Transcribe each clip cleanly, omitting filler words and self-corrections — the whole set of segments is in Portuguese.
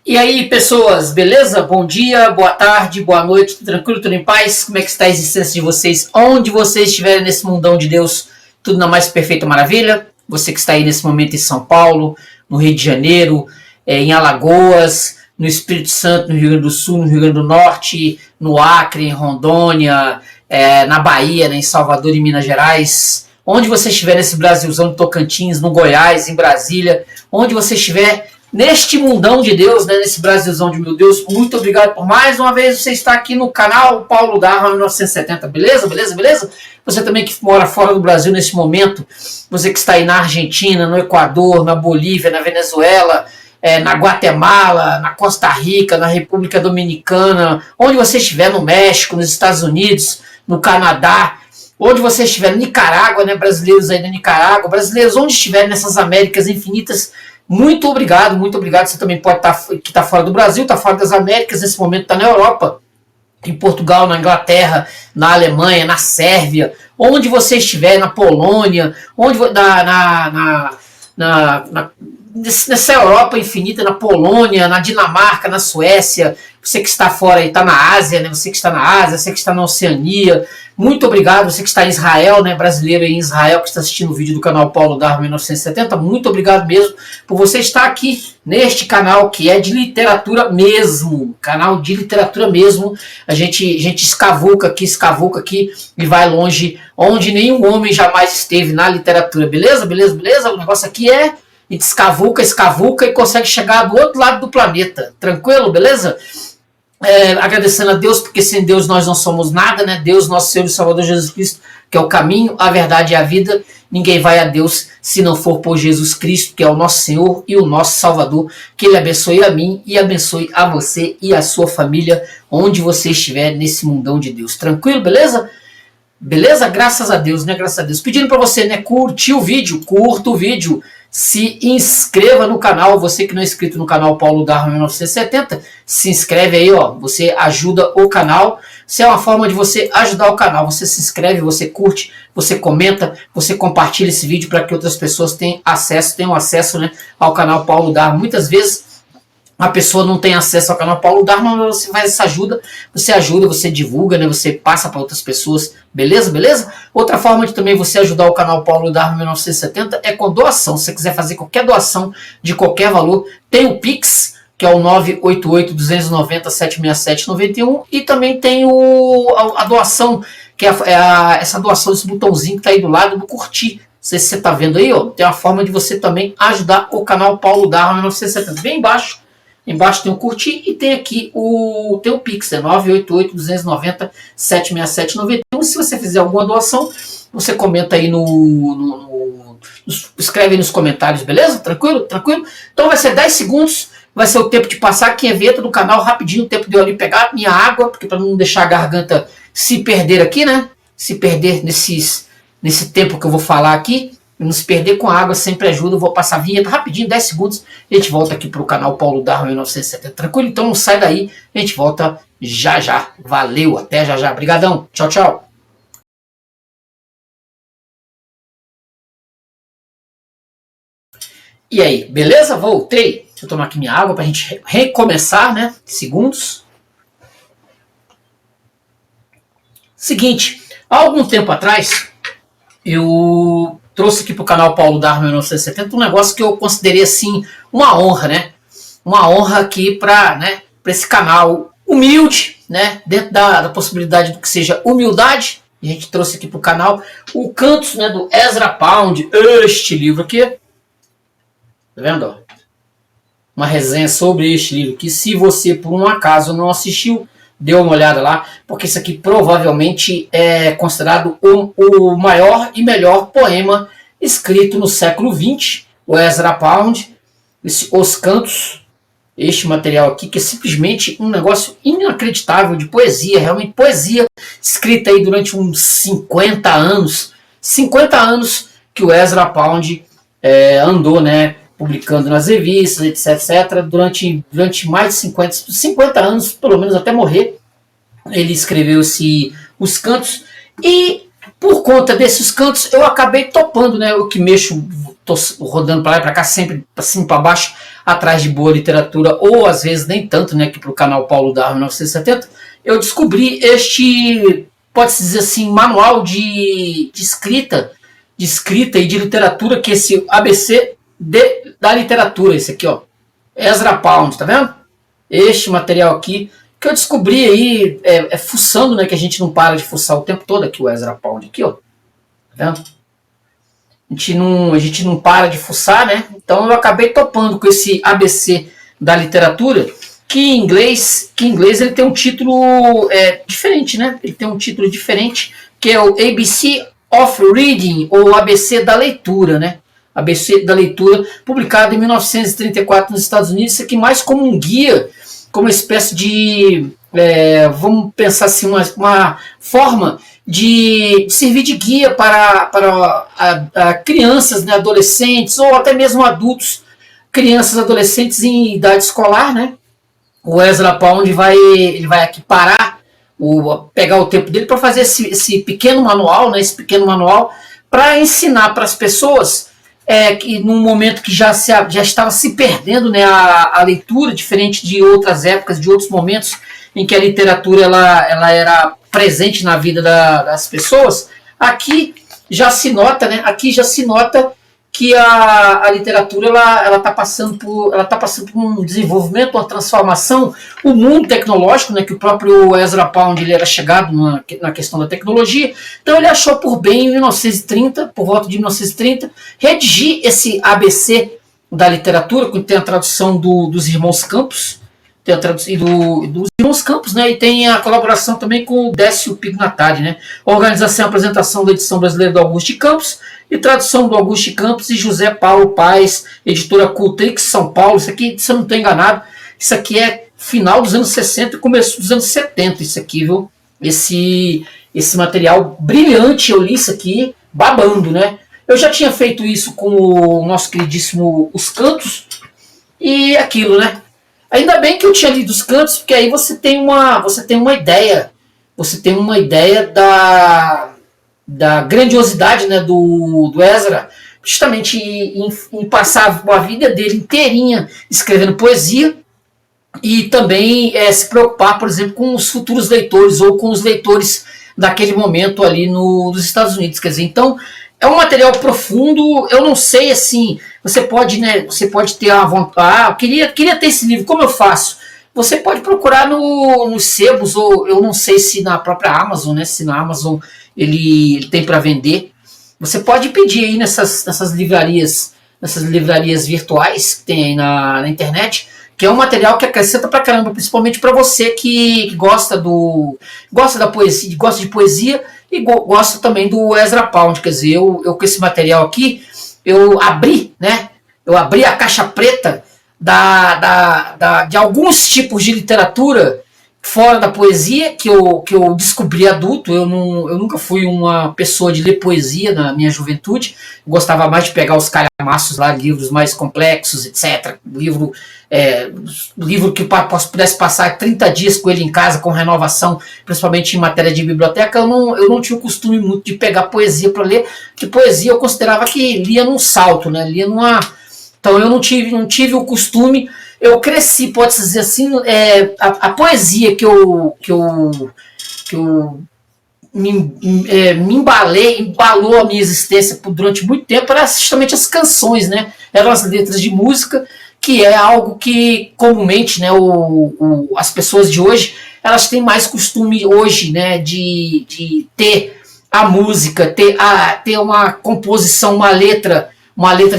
E aí, pessoas, beleza? Bom dia, boa tarde, boa noite, tudo tranquilo, tudo em paz? Como é que está a existência de vocês? Onde vocês estiverem nesse mundão de Deus, tudo na mais perfeita maravilha? Você que está aí nesse momento em São Paulo, no Rio de Janeiro, em Alagoas, no Espírito Santo, no Rio Grande do Sul, no Rio Grande do Norte, no Acre, em Rondônia, na Bahia, em Salvador e Minas Gerais. Onde você estiver nesse Brasilzão de Tocantins, no Goiás, em Brasília, onde você estiver neste mundão de Deus, né, nesse Brasilzão de meu Deus, muito obrigado por mais uma vez você estar aqui no canal Paulo Darma 1970, beleza? Beleza? Beleza? Você também que mora fora do Brasil nesse momento, você que está aí na Argentina, no Equador, na Bolívia, na Venezuela, na Guatemala, na Costa Rica, na República Dominicana, onde você estiver, no México, nos Estados Unidos, no Canadá, onde você estiver, Nicarágua, né, brasileiros aí na Nicarágua, brasileiros onde estiver nessas Américas infinitas, muito obrigado, muito obrigado. Você também pode estar que está fora do Brasil, está fora das Américas, nesse momento está na Europa, em Portugal, na Inglaterra, na Alemanha, na Sérvia, onde você estiver, na Polônia, onde nessa Europa infinita, na Polônia, na Dinamarca, na Suécia, você que está fora e está na Ásia, né? Você que está na Ásia, você que está na Oceania, muito obrigado. Você que está em Israel, né? Brasileiro aí em Israel que está assistindo o vídeo do canal Paulo Darma 1970, muito obrigado mesmo por você estar aqui neste canal que é de literatura mesmo, canal de literatura mesmo. A gente escavuca aqui e vai longe, onde nenhum homem jamais esteve na literatura, beleza? Beleza, beleza? O negócio aqui é a gente escavuca e consegue chegar do outro lado do planeta, tranquilo, beleza? Agradecendo a Deus, porque sem Deus nós não somos nada, né? Deus, nosso Senhor e Salvador Jesus Cristo, que é o caminho, a verdade e a vida. Ninguém vai a Deus se não for por Jesus Cristo, que é o nosso Senhor e o nosso Salvador. Que Ele abençoe a mim e abençoe a você e a sua família, onde você estiver nesse mundão de Deus. Tranquilo, beleza? Beleza? Graças a Deus, né? Graças a Deus. Pedindo para você, né? Curta o vídeo. Se inscreva no canal, você que não é inscrito no canal Paulo Darma 1970, se inscreve aí, ó, você ajuda o canal, isso é uma forma de você ajudar o canal, você se inscreve, você curte, você comenta, você compartilha esse vídeo para que outras pessoas tenham acesso, né, ao canal Paulo Darma. Muitas vezes a pessoa não tem acesso ao canal Paulo Darma, mas você faz essa ajuda, você divulga, né? Você passa para outras pessoas, beleza? Beleza? Outra forma de também você ajudar o canal Paulo Darma 1970 é com doação. Se você quiser fazer qualquer doação de qualquer valor, tem o Pix, que é o 988-290-767-91, e também tem a doação, que essa doação, esse botãozinho que está aí do lado do curtir. Não sei se você está vendo aí, ó, tem uma forma de você também ajudar o canal Paulo Darma 1970. Bem embaixo tem o curtir e tem aqui o Pix, é 988-290-767-91. Se você fizer alguma doação, você comenta aí escreve aí nos comentários, beleza? Tranquilo? Tranquilo? Então vai ser 10 segundos, vai ser o tempo de passar aqui a vinheta do canal rapidinho, o tempo de eu ali pegar minha água, porque para não deixar a garganta se perder aqui, né? Se perder nesse tempo que eu vou falar aqui. Não se perder com a água sempre ajuda. Eu vou passar a vinheta rapidinho, 10 segundos. A gente volta aqui para o canal Paulo Darma 1970. Tranquilo? Então não sai daí. A gente volta já já. Valeu, até já já. Obrigadão. Tchau, tchau. E aí, beleza? Voltei. Deixa eu tomar aqui minha água para a gente recomeçar, né? Segundos. Seguinte, há algum tempo atrás, eu trouxe aqui para o canal Paulo Darma 1970 um negócio que eu considerei assim uma honra, né? Uma honra aqui para, né, esse canal humilde, né? Dentro da possibilidade do que seja humildade. A gente trouxe aqui para o canal o Cantos, né, do Ezra Pound, este livro aqui. Tá vendo? Uma resenha sobre este livro que, se você por um acaso não assistiu, dê uma olhada lá, porque isso aqui provavelmente é considerado o maior e melhor poema escrito no século XX, o Ezra Pound, Os Cantos, este material aqui, que é simplesmente um negócio inacreditável de poesia, realmente poesia, escrita aí durante uns 50 anos que o Ezra Pound andou, né, publicando nas revistas, etc, durante mais de 50 anos, pelo menos até morrer. Ele escreveu Os Cantos, e por conta desses cantos eu acabei topando, né? Eu que mexo, tô rodando para lá e para cá, sempre para cima e para baixo, atrás de boa literatura, ou às vezes nem tanto, né, que para o canal Paulo Darwin 1970, eu descobri este, pode-se dizer assim, manual de escrita e de literatura, que é esse ABC da literatura, esse aqui, ó, Ezra Pound, tá vendo? Este material aqui, que eu descobri aí, fuçando, né, que a gente não para de fuçar o tempo todo, aqui o Ezra Pound, aqui, ó, tá vendo? A gente não para de fuçar, né? Então eu acabei topando com esse ABC da literatura, que em inglês ele tem um título diferente, né? Ele tem um título diferente, que é o ABC of Reading, ou ABC da leitura, né? ABC da leitura, publicado em 1934 nos Estados Unidos, isso aqui mais como um guia, como uma espécie de, vamos pensar assim, uma forma de servir de guia para crianças, né, adolescentes, ou até mesmo adultos, crianças, adolescentes em idade escolar, né? O Ezra Pound ele vai aqui parar, pegar o tempo dele para fazer esse pequeno manual, né, para ensinar para as pessoas que num momento que já estava se perdendo, né, a leitura, diferente de outras épocas, de outros momentos em que a literatura ela era presente na vida das pessoas, aqui já se nota, né, que a literatura ela está passando por um desenvolvimento, uma transformação. O mundo tecnológico, né, que o próprio Ezra Pound ele era chegado na questão da tecnologia, então ele achou por bem, em 1930, por volta de 1930, redigir esse ABC da literatura, que tem a tradução dos irmãos Campos, tem a tradução dos irmãos Campos, né, e tem a colaboração também com o Décio Pignatari, né, organização e apresentação da edição brasileira do Augusto de Campos, e tradução do Augusto de Campos e José Paulo Paes, editora Cultrix, São Paulo. Isso aqui, se eu não estou enganado, isso aqui é final dos anos 60 e começo dos anos 70, isso aqui, viu? Esse material brilhante, eu li isso aqui, babando, né? Eu já tinha feito isso com o nosso queridíssimo Os Cantos, e aquilo, né? Ainda bem que eu tinha lido Os Cantos, porque aí você tem uma ideia da grandiosidade, né, do Ezra, justamente em passar a vida dele inteirinha escrevendo poesia, e também se preocupar, por exemplo, com os futuros leitores, ou com os leitores daquele momento ali nos Estados Unidos. Quer dizer, então é um material profundo. Eu não sei, assim, você pode ter a vontade, queria ter esse livro, como eu faço? Você pode procurar nos sebos, ou eu não sei se na própria Amazon, né, se na Amazon ele tem para vender. Você pode pedir aí nessas livrarias virtuais que tem aí na internet, que é um material que acrescenta pra caramba, principalmente para você que gosta da poesia, gosta de poesia, e gosta também do Ezra Pound. Quer dizer, eu com esse material aqui, eu abri a caixa preta de alguns tipos de literatura fora da poesia, que eu descobri adulto. Eu nunca fui uma pessoa de ler poesia na minha juventude. Eu gostava mais de pegar os calhamaços lá, livros mais complexos, etc. Livro que pudesse passar 30 dias com ele em casa, com renovação, principalmente em matéria de biblioteca. Eu não tinha o costume muito de pegar poesia para ler, que poesia eu considerava que lia num salto, né? Então eu não tive o costume. Eu cresci, pode-se dizer assim, a poesia que eu me embalou a minha existência durante muito tempo, era justamente as canções, né? Eram as letras de música, que é algo que comumente, né, as pessoas de hoje, elas têm mais costume hoje, né, de ter a música, ter uma composição, uma letra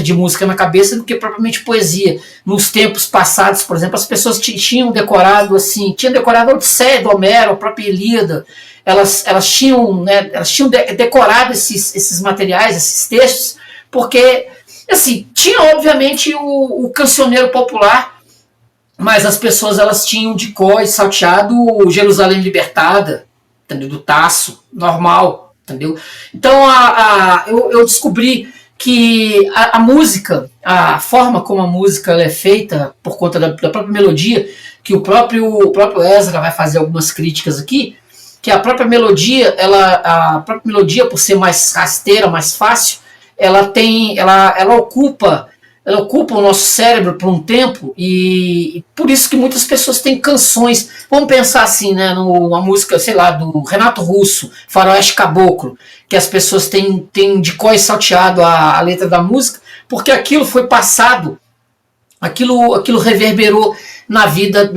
de música na cabeça, do que propriamente poesia. Nos tempos passados, por exemplo, as pessoas tinham decorado a Odisseia do Homero, a própria Ilíada. Elas tinham decorado esses materiais, esses textos, porque assim, tinha obviamente o cancioneiro popular, mas as pessoas elas tinham de cor e salteado o Jerusalém Libertada, entendeu? Do Tasso, normal, entendeu? Então eu descobri que a música, a forma como a música ela é feita, por conta da própria melodia, que o próprio Ezra vai fazer algumas críticas aqui, que a própria melodia, por ser mais rasteira, mais fácil, ela ocupa ela ocupa o nosso cérebro por um tempo e por isso que muitas pessoas têm canções. Vamos pensar assim, né, numa música, sei lá, do Renato Russo, Faroeste Caboclo, que as pessoas têm de cor e salteado a letra da música, porque aquilo foi passado, aquilo reverberou na vida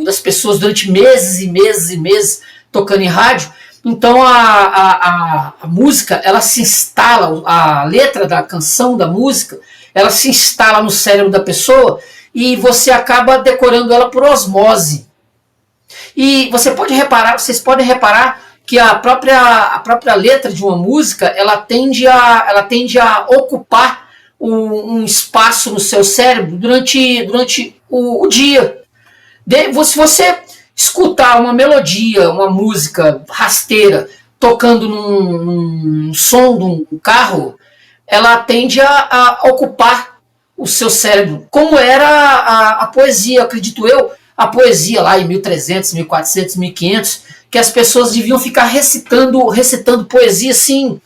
das pessoas durante meses e meses e meses tocando em rádio. Então a música, ela se instala, a letra da canção, da música, ela se instala no cérebro da pessoa e você acaba decorando ela por osmose. E vocês podem reparar que a própria letra de uma música, ela tende a ocupar um espaço no seu cérebro durante o dia. Se você escutar uma melodia, uma música rasteira, tocando num som de um carro, ela tende a ocupar o seu cérebro, como era a poesia, acredito eu, a poesia lá em 1300, 1400, 1500, que as pessoas deviam ficar recitando poesia assim,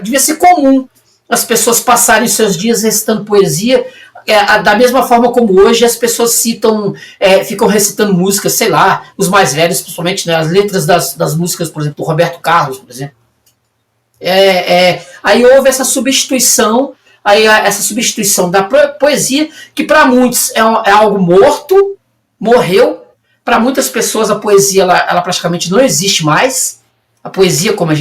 devia ser comum as pessoas passarem seus dias recitando poesia, da mesma forma como hoje as pessoas ficam recitando músicas, sei lá, os mais velhos, principalmente, né, as letras das músicas, por exemplo, do Roberto Carlos, por exemplo. Aí houve essa substituição da poesia, que para muitos é algo morreu. Para muitas pessoas a poesia ela praticamente não existe mais. A poesia, como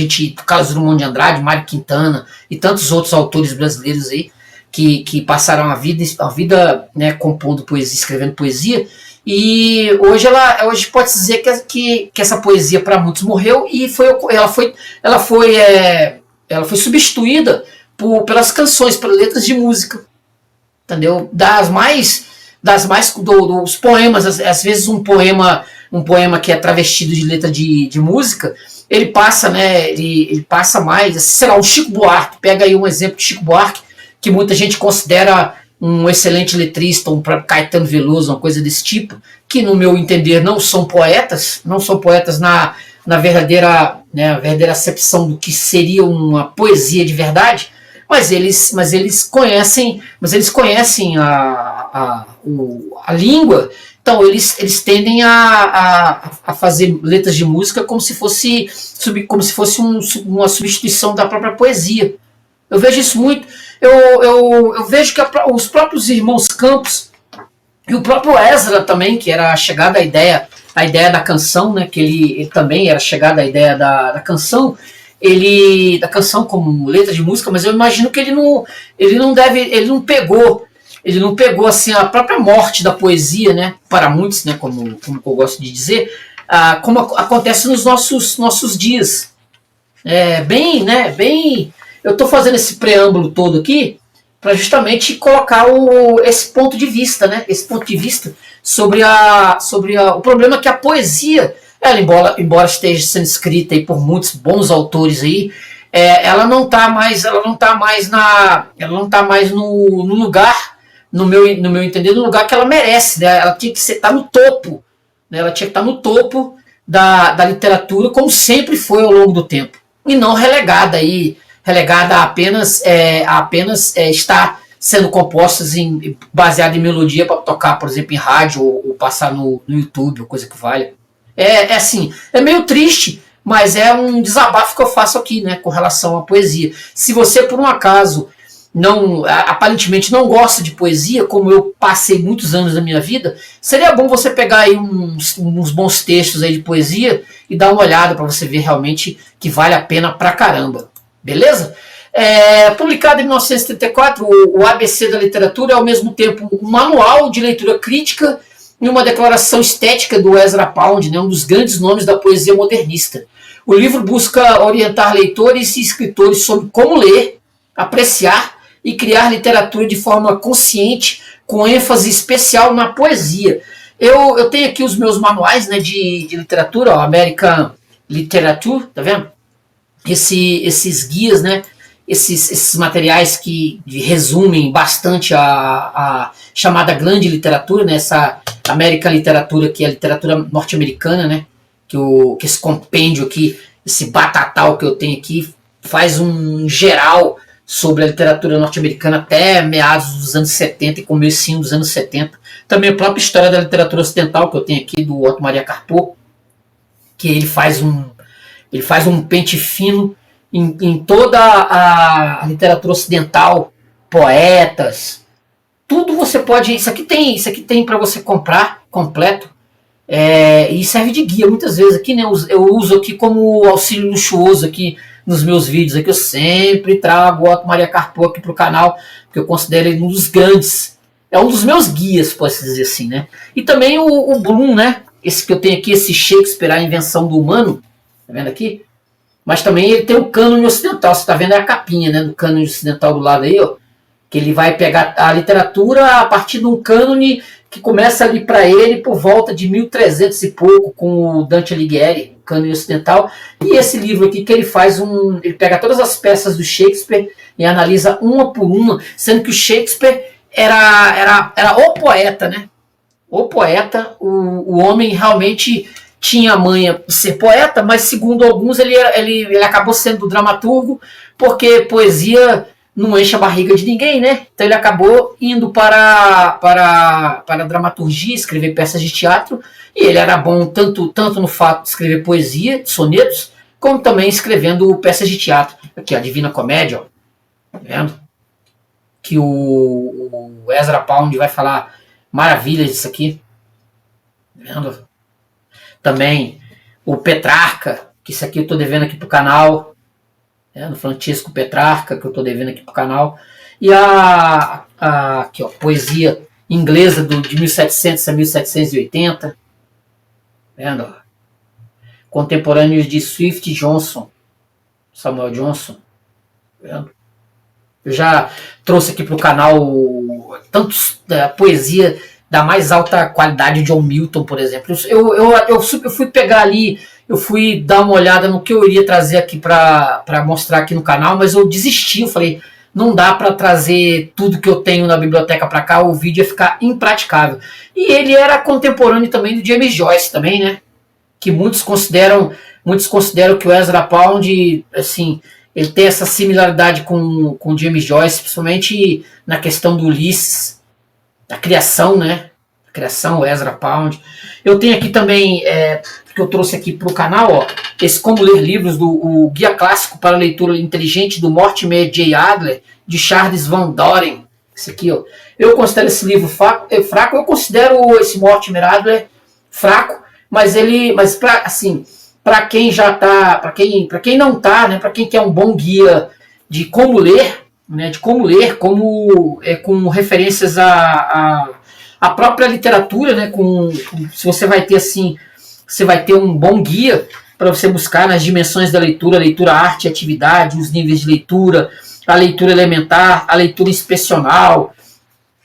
Carlos Drummond de Andrade, Mário Quintana e tantos outros autores brasileiros aí, que passaram a vida né, compondo poesia, escrevendo poesia, e hoje pode-se dizer que essa poesia para muitos morreu e ela foi substituída pelas canções, pelas letras de música, entendeu? Dos poemas, às vezes um poema que é travestido de letra de música, ele passa, né? Ele passa mais, sei lá, um Chico Buarque. Pega aí um exemplo de Chico Buarque, que muita gente considera um excelente letrista, um Caetano Veloso, uma coisa desse tipo, que no meu entender não são poetas na verdadeira acepção do que seria uma poesia de verdade, mas eles conhecem a língua, então eles tendem a fazer letras de música como se fosse uma substituição da própria poesia. Eu vejo isso muito. Eu vejo que os próprios irmãos Campos e o próprio Ezra também, que era chegado à ideia da canção, né, que ele também era chegado à ideia da canção, da canção como letra de música, mas eu imagino que ele não pegou assim a própria morte da poesia, né, para muitos, né, como eu gosto de dizer, como acontece nos nossos dias. Eu estou fazendo esse preâmbulo todo aqui para justamente colocar esse ponto de vista, né? Esse ponto de vista sobre o problema que a poesia, ela, embora esteja sendo escrita aí por muitos bons autores aí, ela não está mais no lugar, no meu entender, no lugar que ela merece, né? Ela tinha que estar no topo, né? Ela tinha que estar no topo da literatura, como sempre foi ao longo do tempo, e não relegada a apenas estar sendo compostas baseado em melodia para tocar, por exemplo, em rádio ou passar no YouTube, ou coisa que valha. Assim, é meio triste, mas é um desabafo que eu faço aqui, né, com relação à poesia. Se você, por um acaso, aparentemente não gosta de poesia, como eu passei muitos anos da minha vida, seria bom você pegar aí uns bons textos aí de poesia e dar uma olhada para você ver realmente que vale a pena pra caramba. Beleza? Publicado em 1934, o ABC da Literatura é ao mesmo tempo um manual de leitura crítica e uma declaração estética do Ezra Pound, né, um dos grandes nomes da poesia modernista. O livro busca orientar leitores e escritores sobre como ler, apreciar e criar literatura de forma consciente, com ênfase especial na poesia. Eu tenho aqui os meus manuais, né, de literatura, American Literature, tá vendo? Esses guias, né, esses materiais que resumem bastante a chamada grande literatura, né, essa American Literatura, que é a literatura norte-americana, né, que esse compêndio aqui, esse batatal que eu tenho aqui, faz um geral sobre a literatura norte-americana até meados dos anos 70 e comecinho dos anos 70. Também a própria história da literatura ocidental, que eu tenho aqui, do Otto Maria Carpo, que ele faz um pente fino em toda a literatura ocidental, poetas, tudo você pode. Isso aqui tem para você comprar completo. E serve de guia muitas vezes aqui, né? Eu uso aqui como auxílio luxuoso aqui nos meus vídeos aqui. Eu sempre trago o Otto Maria Carpo aqui pro canal, porque eu considero ele um dos grandes. É um dos meus guias, pode-se dizer assim, né? E também o Bloom, né? Esse que eu tenho aqui, esse Shakespeare, a invenção do humano, tá vendo aqui? Mas também ele tem o cânone ocidental, você tá vendo a capinha, né? Do cânone ocidental do lado aí, ó. Que ele vai pegar a literatura a partir de um cânone que começa ali para ele por volta de 1300 e pouco, com o Dante Alighieri, cânone ocidental. E esse livro aqui que ele faz ele pega todas as peças do Shakespeare e analisa uma por uma, sendo que o Shakespeare era o poeta, né? O poeta, o homem realmente tinha a manha de ser poeta, mas segundo alguns ele acabou sendo dramaturgo, porque poesia não enche a barriga de ninguém, né? Então ele acabou indo para a dramaturgia, escrever peças de teatro, e ele era bom tanto no fato de escrever poesia, sonetos, como também escrevendo peças de teatro. Aqui, a Divina Comédia, ó. Tá vendo? Que o Ezra Pound vai falar maravilhas disso aqui. Tá vendo? Também o Petrarca, que isso aqui eu estou devendo aqui pro canal. No Francisco Petrarca, que eu estou devendo aqui pro canal. E aqui, ó, poesia inglesa de 1700 a 1780. Vendo? Contemporâneos de Swift Johnson, Samuel Johnson. Vendo? Eu já trouxe aqui pro canal tantos poesia da mais alta qualidade, John Milton, por exemplo. Eu fui pegar ali, eu fui dar uma olhada no que eu iria trazer aqui para mostrar aqui no canal, mas eu desisti, eu falei, não dá para trazer tudo que eu tenho na biblioteca para cá, o vídeo ia ficar impraticável. E ele era contemporâneo também do James Joyce também, né? Que muitos consideram que o Ezra Pound, assim, ele tem essa similaridade com James Joyce, principalmente na questão do Ulisses, da criação, né? A criação, o Ezra Pound. Eu tenho aqui também, que eu trouxe aqui para o canal, ó, esse Como Ler Livros, o Guia Clássico para a Leitura Inteligente, do Mortimer J. Adler, de Charles Van Doren. Esse aqui, ó. Eu considero esse livro fraco, eu considero esse Mortimer Adler fraco, mas para quem já tá, para quem não tá, né, para quem quer um bom guia de como ler, né, com referências à própria literatura, né, se você vai ter assim, você vai ter um bom guia para você buscar nas dimensões da leitura, arte, atividade, os níveis de leitura, a leitura elementar, a leitura inspecional.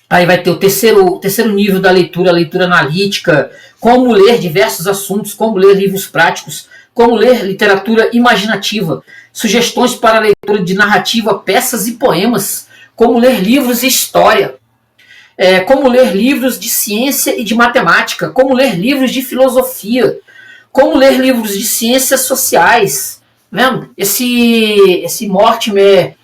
Aí vai ter o terceiro nível da leitura, a leitura analítica, como ler diversos assuntos, como ler livros práticos, como ler literatura imaginativa, sugestões para a leitura de narrativa, peças e poemas, como ler livros de história, como ler livros de ciência e de matemática, como ler livros de filosofia, como ler livros de ciências sociais. Vendo? Esse Mortimer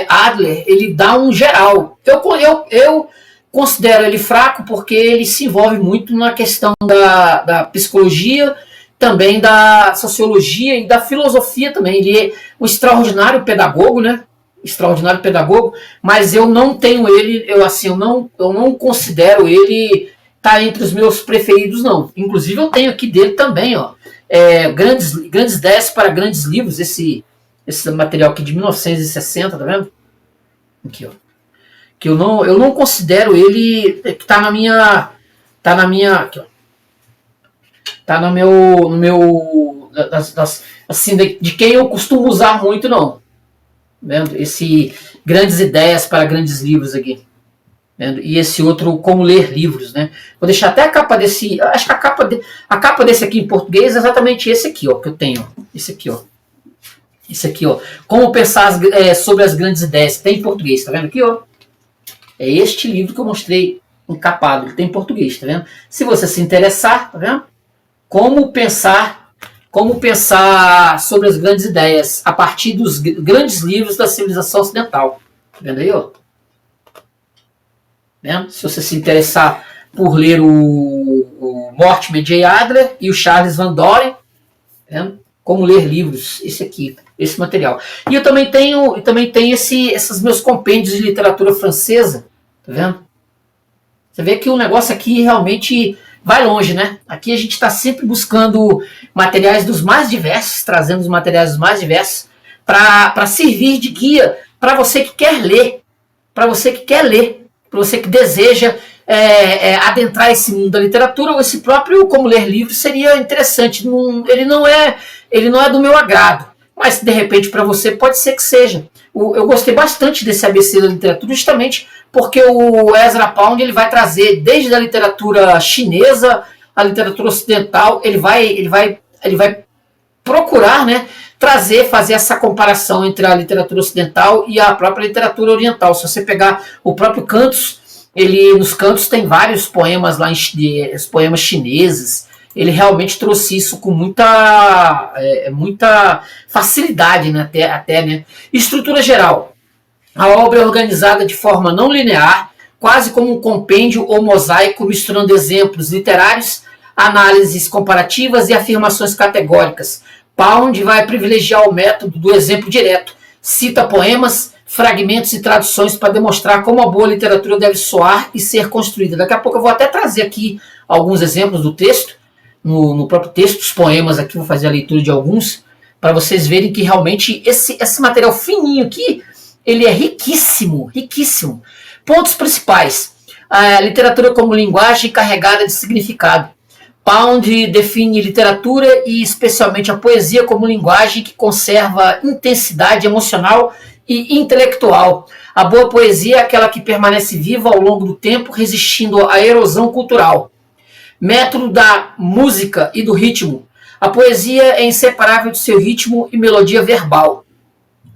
Adler, ele dá um geral. Eu considero ele fraco porque ele se envolve muito na questão da psicologia, também da sociologia e da filosofia também. Ele é um extraordinário pedagogo, né? Extraordinário pedagogo, mas eu não tenho ele, eu não considero ele tá entre os meus preferidos, não. Inclusive eu tenho aqui dele também, ó, grandes ideias para grandes livros, esse material aqui de 1960, tá vendo? Aqui, ó. Que eu não considero ele, que tá na minha aqui, ó. Tá no meu assim, de quem eu costumo usar muito, não. Vendo? Esse Grandes Ideias para Grandes Livros aqui. Vendo? E esse outro, Como Ler Livros, né? Vou deixar até a capa desse. Acho que a capa desse aqui em português é exatamente esse aqui, ó, que eu tenho. Esse aqui, ó. Esse aqui, ó. Como pensar sobre as grandes ideias. Tem em português, tá vendo aqui, ó? É este livro que eu mostrei encapado. Ele tem em português, tá vendo? Se você se interessar, tá vendo? Como pensar como pensar sobre as grandes ideias a partir dos grandes livros da civilização ocidental. Tá vendo aí, ó? Né? Se você se interessar por ler o Mortimer J. Adler e o Charles Van Doren, né? Como ler livros, esse aqui, esse material. E eu também tenho esses meus compêndios de literatura francesa, tá vendo? Você vê que o negócio aqui realmente vai longe, né? Aqui a gente está sempre buscando materiais dos mais diversos, trazendo os materiais dos mais diversos, para servir de guia para você que quer ler, para você que deseja adentrar esse mundo da literatura, ou esse próprio como ler livros seria interessante. Ele não é do meu agrado, mas de repente para você pode ser que seja. Eu gostei bastante desse ABC da literatura, justamente porque o Ezra Pound ele vai trazer desde a literatura chinesa, a literatura ocidental, ele vai procurar, né, fazer essa comparação entre a literatura ocidental e a própria literatura oriental. Se você pegar o próprio Cantos, nos Cantos tem vários poemas lá, os poemas chineses. Ele realmente trouxe isso com muita facilidade, né, até, né? Estrutura geral. A obra é organizada de forma não linear, quase como um compêndio ou mosaico, misturando exemplos literários, análises comparativas e afirmações categóricas. Pound vai privilegiar o método do exemplo direto. Cita poemas, fragmentos e traduções para demonstrar como a boa literatura deve soar e ser construída. Daqui a pouco eu vou até trazer aqui alguns exemplos do texto, no próprio texto, os poemas aqui, vou fazer a leitura de alguns, para vocês verem que realmente esse material fininho aqui, ele é riquíssimo, riquíssimo. Pontos principais. A literatura como linguagem carregada de significado. Pound define literatura e especialmente a poesia como linguagem que conserva intensidade emocional e intelectual. A boa poesia é aquela que permanece viva ao longo do tempo, resistindo à erosão cultural. Método da música e do ritmo. A poesia é inseparável de seu ritmo e melodia verbal.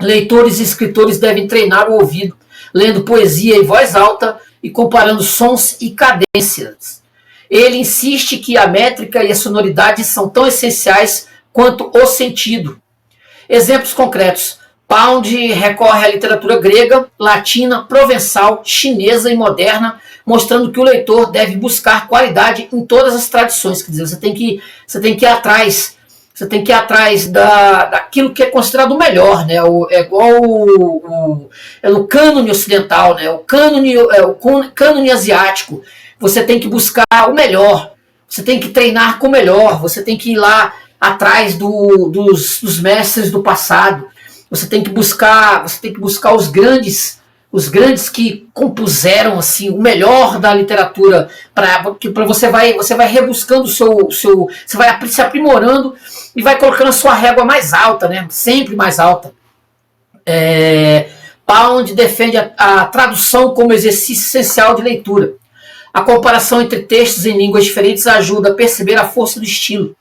Leitores e escritores devem treinar o ouvido, lendo poesia em voz alta e comparando sons e cadências. Ele insiste que a métrica e a sonoridade são tão essenciais quanto o sentido. Exemplos concretos. Pound recorre à literatura grega, latina, provençal, chinesa e moderna, mostrando que o leitor deve buscar qualidade em todas as tradições. Quer dizer, você tem que ir atrás. Você tem que ir atrás daquilo que é considerado o melhor, né? É igual no cânone ocidental, né? O cânone asiático. Você tem que buscar o melhor. Você tem que treinar com o melhor. Você tem que ir lá atrás dos mestres do passado. Você tem que buscar os grandes que compuseram assim o melhor da literatura, para você vai rebuscando você vai se aprimorando e vai colocando a sua régua mais alta, né? Sempre mais alta. Pound defende a tradução como exercício essencial de leitura. A comparação entre textos em línguas diferentes ajuda a perceber a força do estilo.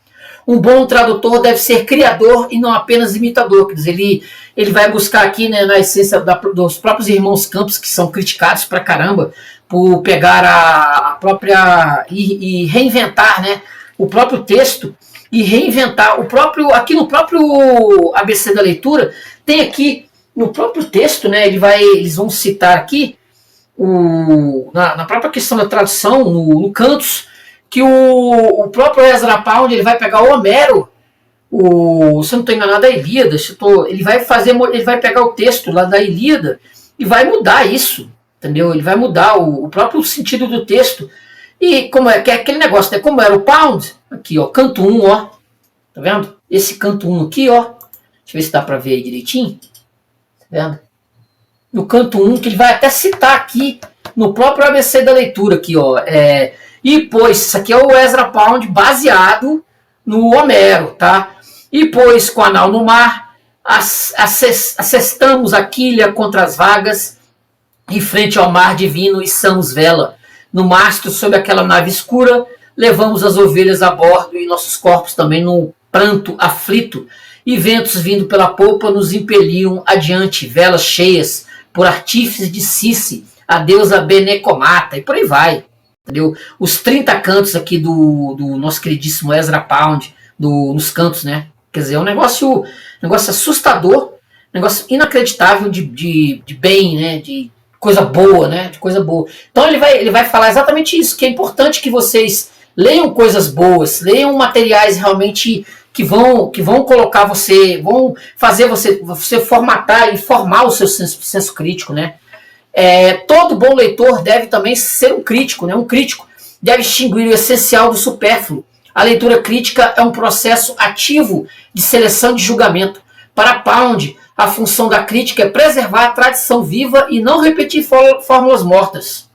Um bom tradutor deve ser criador e não apenas imitador. Quer dizer, ele vai buscar aqui, né, na essência dos próprios irmãos Campos, que são criticados pra caramba por pegar a própria e reinventar, né, o próprio texto e reinventar aqui no próprio ABC da leitura, tem aqui no próprio texto, né, eles vão citar aqui na própria questão da tradução, no Cantos, que o próprio Ezra Pound ele vai pegar o Homero, se eu não estou enganado, a Ilíada, ele vai pegar o texto lá da Ilíada e vai mudar isso, entendeu? Ele vai mudar o próprio sentido do texto. E que é aquele negócio, né? Como era o Pound, aqui, ó, canto 1, ó, tá vendo? Esse canto 1 aqui, ó, deixa eu ver se dá para ver aí direitinho, tá vendo? No canto 1, que ele vai até citar aqui no próprio ABC da leitura, aqui, ó, e pois, isso aqui é o Ezra Pound baseado no Homero, tá? E pois, com a nau no mar, assestamos a quilha contra as vagas, em frente ao mar divino, içamos vela. No mastro, sob aquela nave escura, levamos as ovelhas a bordo e nossos corpos também no pranto aflito, e ventos vindo pela popa nos impeliam adiante, velas cheias, por artífice de Cice, a deusa Benecomata, e por aí vai. Entendeu? Os 30 cantos aqui do nosso queridíssimo Ezra Pound, nos cantos, né? Quer dizer, é um negócio assustador, negócio inacreditável de bem, né? De coisa boa, né? De coisa boa. Então ele vai falar exatamente isso, que é importante que vocês leiam coisas boas, leiam materiais realmente que vão colocar vão fazer você formatar e formar o seu senso crítico, né? Todo bom leitor deve também ser um crítico, né? Um crítico deve distinguir o essencial do supérfluo. A leitura crítica é um processo ativo de seleção de julgamento. Para Pound, a função da crítica é preservar a tradição viva e não repetir fórmulas mortas.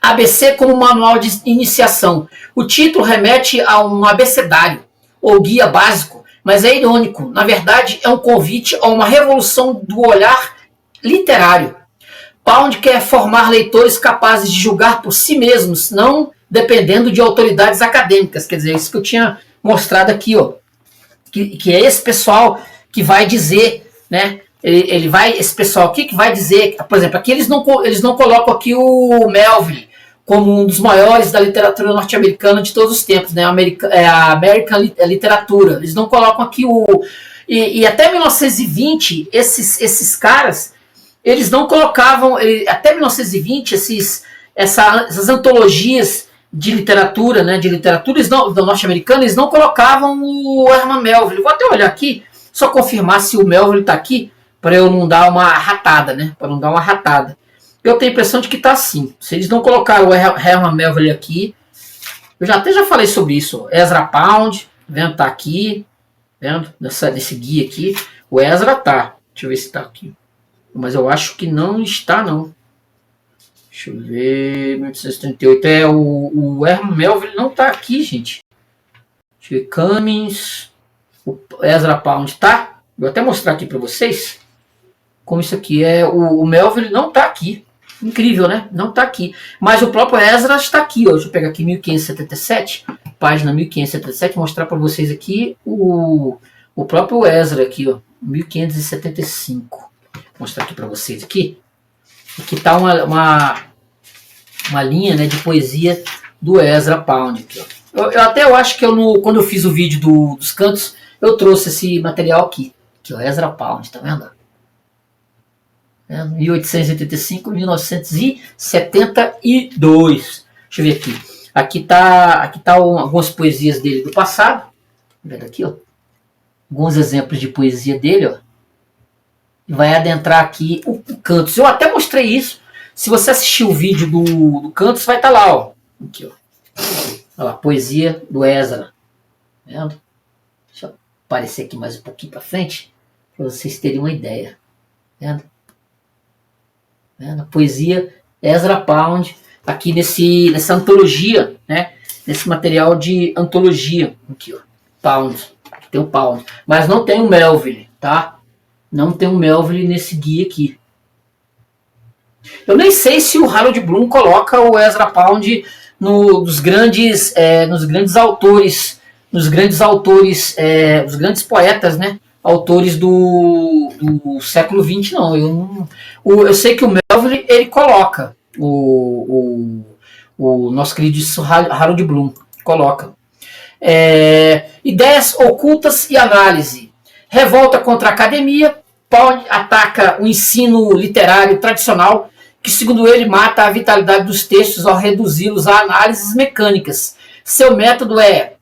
ABC como manual de iniciação. O título remete a um abecedário, ou guia básico, mas é irônico. Na verdade, é um convite a uma revolução do olhar literário. Pound quer formar leitores capazes de julgar por si mesmos, não dependendo de autoridades acadêmicas. Quer dizer, isso que eu tinha mostrado aqui, ó, que é esse pessoal que vai dizer, né? Esse pessoal aqui que vai dizer, por exemplo, aqui eles não colocam aqui o Melville como um dos maiores da literatura norte-americana de todos os tempos, né? A American Literatura. Eles não colocam aqui e até 1920 esses caras eles não colocavam, até 1920 essas antologias de literatura, né? De literatura norte-americana, eles não colocavam o Herman Melville. Vou até olhar aqui, só confirmar se o Melville está aqui, para eu não dar uma ratada, né? Para não dar uma ratada. Eu tenho a impressão de que está assim. Se eles não colocaram o Herman Melville aqui, eu até já falei sobre isso. Ezra Pound, vendo, tá aqui, vendo? Nesse guia aqui. O Ezra tá. Deixa eu ver se está aqui. Mas eu acho que não está, não. Deixa eu ver. 1838. O Herman Melville não está aqui, gente. Deixa eu ver. Cummings. O Ezra Pound tá. Vou até mostrar aqui para vocês como isso aqui é. O Melville não está aqui. Incrível, né? Não está aqui. Mas o próprio Ezra está aqui. Ó. Deixa eu pegar aqui 1577. Página 1577. Mostrar para vocês aqui o próprio Ezra aqui, ó. 1575. Vou mostrar aqui para vocês aqui. Aqui está uma linha, né, de poesia do Ezra Pound. Aqui, ó. Eu acho que quando eu fiz o vídeo dos cantos, eu trouxe esse material aqui. Aqui, ó, Ezra Pound, tá vendo? 1885, 1972. Deixa eu ver aqui. Aqui tá algumas poesias dele do passado. Tá vendo aqui, ó? Alguns exemplos de poesia dele, ó. E vai adentrar aqui o Cantos. Eu até mostrei isso. Se você assistir o vídeo do Cantos, vai estar lá, ó. Aqui, ó. Olha lá, poesia do Ezra. Tá vendo? Deixa eu aparecer aqui mais um pouquinho para frente, para vocês terem uma ideia. Tá vendo? Poesia Ezra Pound, aqui nessa antologia, né? Nesse material de antologia. Aqui, ó. Pound. Aqui tem o Pound. Mas não tem o Melville, tá? Não tem o Melville nesse guia aqui. Eu nem sei se o Harold Bloom coloca o Ezra Pound nos grandes autores, os grandes poetas, né? Autores do século XX, não. Eu sei que o Melville, ele coloca, o nosso querido Harold Bloom coloca. Ideias ocultas e análise. Revolta contra a academia. Pound ataca o ensino literário tradicional, que segundo ele mata a vitalidade dos textos ao reduzi-los a análises mecânicas. Seu método é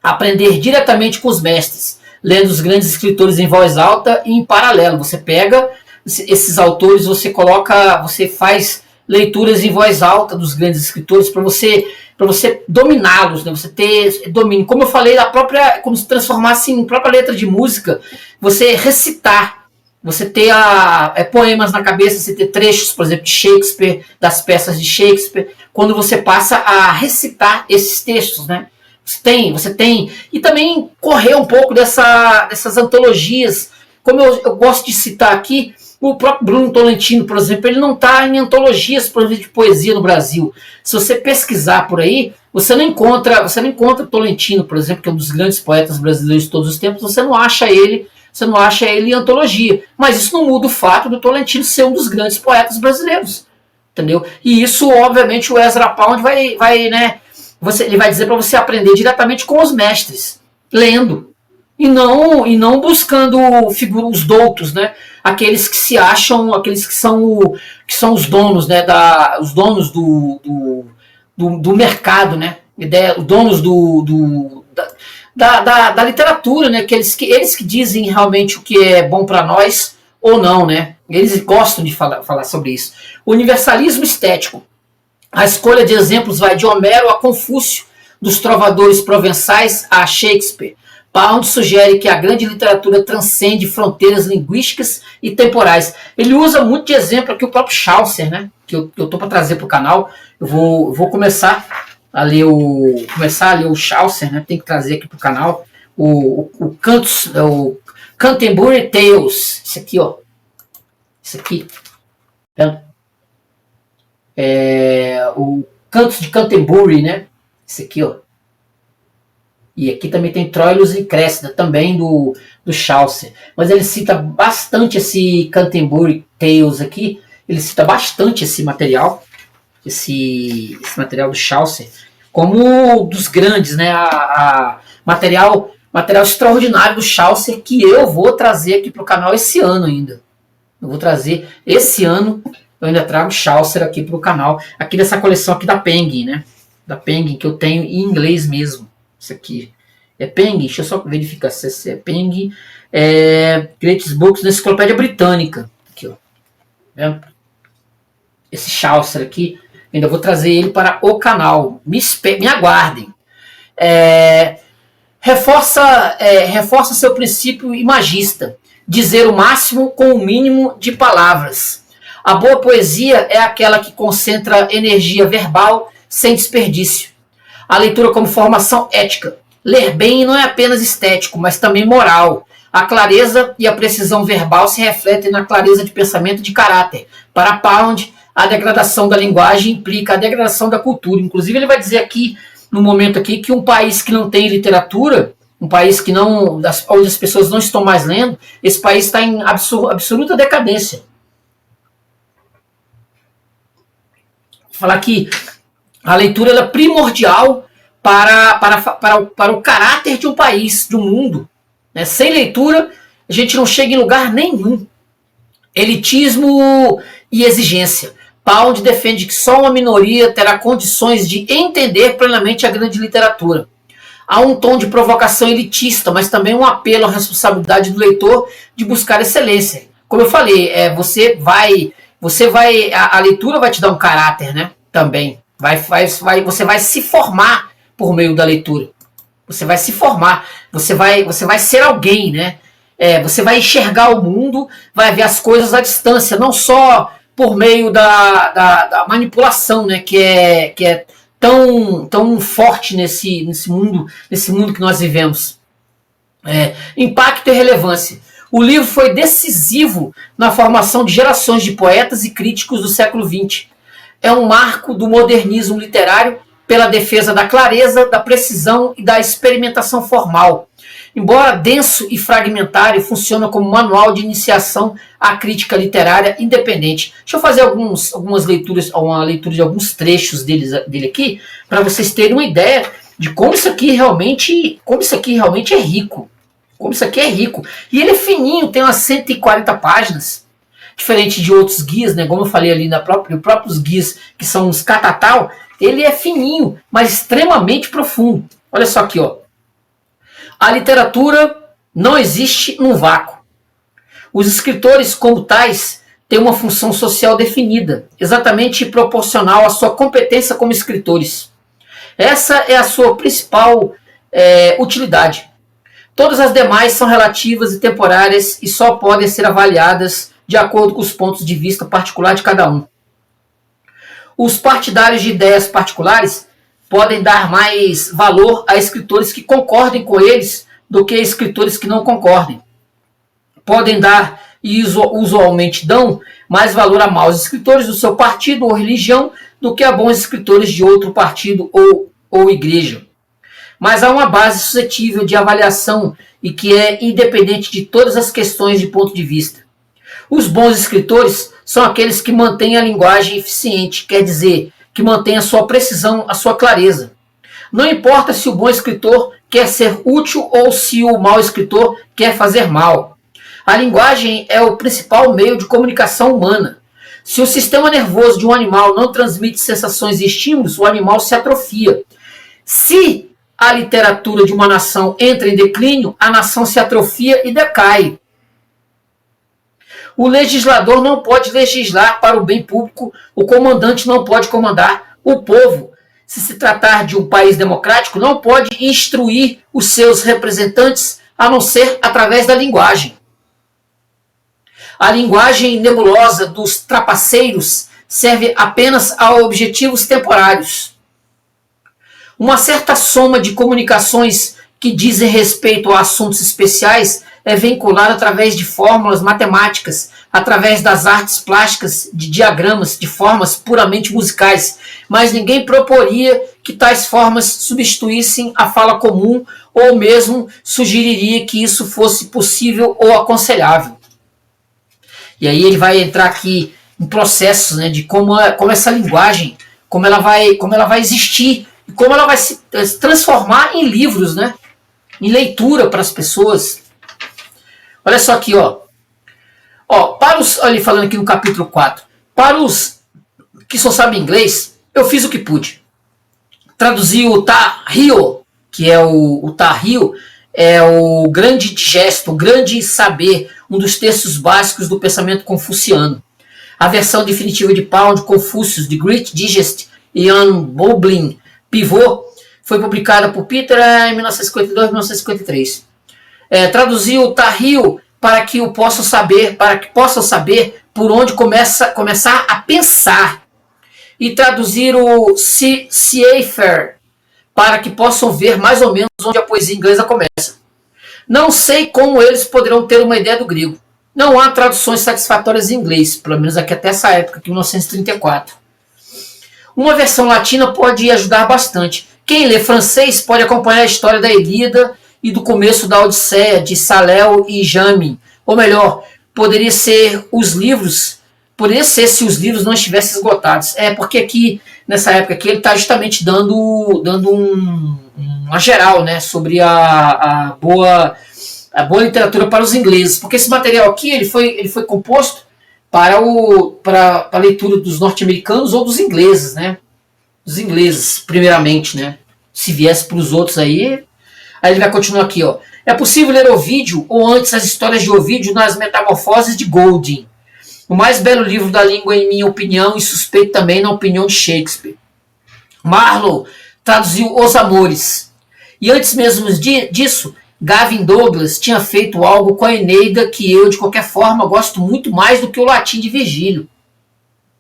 aprender diretamente com os mestres, lendo os grandes escritores em voz alta e em paralelo. Você pega esses autores, você faz leituras em voz alta dos grandes escritores para você dominá-los, né? Você ter domínio. Como eu falei, como se transformasse em própria letra de música, você recitar, você ter poemas na cabeça, você ter trechos, por exemplo, de Shakespeare, das peças de Shakespeare, quando você passa a recitar esses textos, né? Você tem, e também correr um pouco dessas antologias, como eu gosto de citar aqui, o próprio Bruno Tolentino, por exemplo, ele não está em antologias, por exemplo, de poesia no Brasil. Se você pesquisar por aí, você não encontra Tolentino, por exemplo, que é um dos grandes poetas brasileiros de todos os tempos, você não acha ele em antologia. Mas isso não muda o fato do Tolentino ser um dos grandes poetas brasileiros, entendeu? E isso, obviamente, o Ezra Pound vai né? Ele vai dizer para você aprender diretamente com os mestres. lendo. E não buscando os doutos, né? Aqueles que se acham, aqueles que são os donos, né? Os donos do mercado, né? Os donos da literatura, né? Eles que dizem realmente o que é bom para nós ou não, né? Eles gostam de falar sobre isso. Universalismo estético. A escolha de exemplos vai de Homero a Confúcio, dos trovadores provençais a Shakespeare. Pound sugere que a grande literatura transcende fronteiras linguísticas e temporais. Ele usa muito de exemplo aqui o próprio Chaucer, né? Que eu estou para trazer para o canal. Eu vou começar a ler o Chaucer, né? Tem que trazer aqui para o canal o Canterbury Tales. Isso aqui, ó. Isso aqui. O Cantos de Canterbury, né? Isso aqui, ó. E aqui também tem Troilus e Cressida, também do Chaucer. Mas ele cita bastante esse Canterbury Tales aqui. Ele cita bastante esse material. Esse material do Chaucer. Como dos grandes, né? Material extraordinário do Chaucer que eu vou trazer aqui para o canal esse ano ainda. Eu vou trazer esse ano. Eu ainda trago Chaucer aqui para o canal. Aqui dessa coleção aqui da Penguin, né? Da Penguin, que eu tenho em inglês mesmo. Isso aqui é Penguin, deixa eu só verificar se é Penguin. Greatest Books na Enciclopédia Britânica. Aqui, ó. Esse Chaucer aqui, ainda vou trazer ele para o canal. Me aguardem. Reforça seu princípio imagista. Dizer o máximo com o mínimo de palavras. A boa poesia é aquela que concentra energia verbal sem desperdício. A leitura como formação ética. Ler bem não é apenas estético, mas também moral. A clareza e a precisão verbal se refletem na clareza de pensamento e de caráter. Para Pound, a degradação da linguagem implica a degradação da cultura. Inclusive, ele vai dizer aqui, no momento aqui, que um país que não tem literatura, um país que onde as pessoas não estão mais lendo, esse país está em absoluta decadência. Vou falar que a leitura é primordial para o caráter de um país, de um mundo. Né? Sem leitura, a gente não chega em lugar nenhum. Elitismo e exigência. Pound defende que só uma minoria terá condições de entender plenamente a grande literatura. Há um tom de provocação elitista, mas também um apelo à responsabilidade do leitor de buscar excelência. Como eu falei, a leitura vai te dar um caráter, né? Também. Você vai se formar por meio da leitura. Você vai se formar. Você vai ser alguém, né? Você vai enxergar o mundo, vai ver as coisas à distância, não só por meio da manipulação, né? Que é tão forte nesse mundo que nós vivemos. Impacto e relevância. O livro foi decisivo na formação de gerações de poetas e críticos do século XX. É um marco do modernismo literário pela defesa da clareza, da precisão e da experimentação formal. Embora denso e fragmentário, funciona como manual de iniciação à crítica literária independente. Deixa eu fazer algumas leituras, uma leitura de alguns trechos dele aqui, para vocês terem uma ideia de como isso aqui realmente é rico. Como isso aqui é rico. E ele é fininho, tem umas 140 páginas. Diferente de outros guias, né? Como eu falei ali, próprios guias que são uns catatal, ele é fininho, mas extremamente profundo. Olha só aqui, ó. A literatura não existe num vácuo. Os escritores, como tais, têm uma função social definida, exatamente proporcional à sua competência como escritores. Essa é a sua principal utilidade. Todas as demais são relativas e temporárias e só podem ser avaliadas de acordo com os pontos de vista particular de cada um. Os partidários de ideias particulares podem dar mais valor a escritores que concordem com eles do que a escritores que não concordem. Podem dar, e usualmente dão, mais valor a maus escritores do seu partido ou religião do que a bons escritores de outro partido ou igreja. Mas há uma base suscetível de avaliação e que é independente de todas as questões de ponto de vista. Os bons escritores são aqueles que mantêm a linguagem eficiente, quer dizer, que mantêm a sua precisão, a sua clareza. Não importa se o bom escritor quer ser útil ou se o mau escritor quer fazer mal. A linguagem é o principal meio de comunicação humana. Se o sistema nervoso de um animal não transmite sensações e estímulos, o animal se atrofia. Se a literatura de uma nação entra em declínio, a nação se atrofia e decai. O legislador não pode legislar para o bem público, o comandante não pode comandar o povo. Se se tratar de um país democrático, não pode instruir os seus representantes a não ser através da linguagem. A linguagem nebulosa dos trapaceiros serve apenas a objetivos temporários. Uma certa soma de comunicações que dizem respeito a assuntos especiais é vinculada através de fórmulas matemáticas, através das artes plásticas, de diagramas, de formas puramente musicais, mas ninguém proporia que tais formas substituíssem a fala comum ou mesmo sugeriria que isso fosse possível ou aconselhável. E aí ele vai entrar aqui em processos, né, de como essa linguagem, como ela vai existir e como ela vai se transformar em livros, né, em leitura para as pessoas. Olha só aqui, ó. Olha ele falando aqui no capítulo 4. Para os que só sabem inglês, eu fiz o que pude. Traduzi o Tahrio, que é o Tahrio, é o grande gesto, o grande saber, um dos textos básicos do pensamento confuciano. A versão definitiva de Pound, Confucius, The Great Digest e Unbobbling Pivot foi publicada por Peter em 1952 e 1953. Traduzi o Tahrio para que possam saber por onde começar a pensar. E traduzir o Cipher para que possam ver mais ou menos onde a poesia inglesa começa. Não sei como eles poderão ter uma ideia do grego. Não há traduções satisfatórias em inglês, pelo menos aqui até essa época, aqui em 1934. Uma versão latina pode ajudar bastante. Quem lê francês pode acompanhar a história da Ilíada e do começo da Odisseia, de Saleu e Jamin. Ou melhor, poderia ser se os livros não estivessem esgotados. Porque aqui, nessa época aqui, ele está justamente dando uma geral, né, sobre a boa literatura para os ingleses. Porque esse material aqui ele foi composto para a leitura dos norte-americanos ou dos ingleses, né? Dos ingleses, primeiramente, né? Se viesse para os outros aí ele vai continuar aqui, ó. É possível ler Ovídio ou antes as histórias de Ovídio nas Metamorfoses de Golding. O mais belo livro da língua, em minha opinião, e suspeito também na opinião de Shakespeare. Marlowe traduziu Os Amores. E antes mesmo disso, Gavin Douglas tinha feito algo com a Eneida que eu, de qualquer forma, gosto muito mais do que o latim de Virgílio.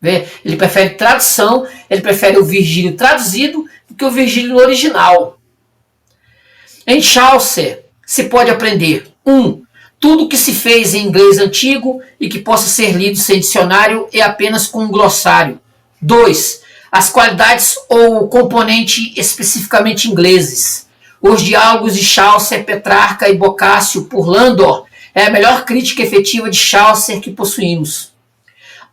Ele prefere tradução, ele prefere o Virgílio traduzido do que o Virgílio no original. Em Chaucer se pode aprender 1. Tudo que se fez em inglês antigo e que possa ser lido sem dicionário é apenas com um glossário. 2. As qualidades ou componente especificamente ingleses. Os diálogos de Chaucer, Petrarca e Boccaccio por Landor é a melhor crítica efetiva de Chaucer que possuímos.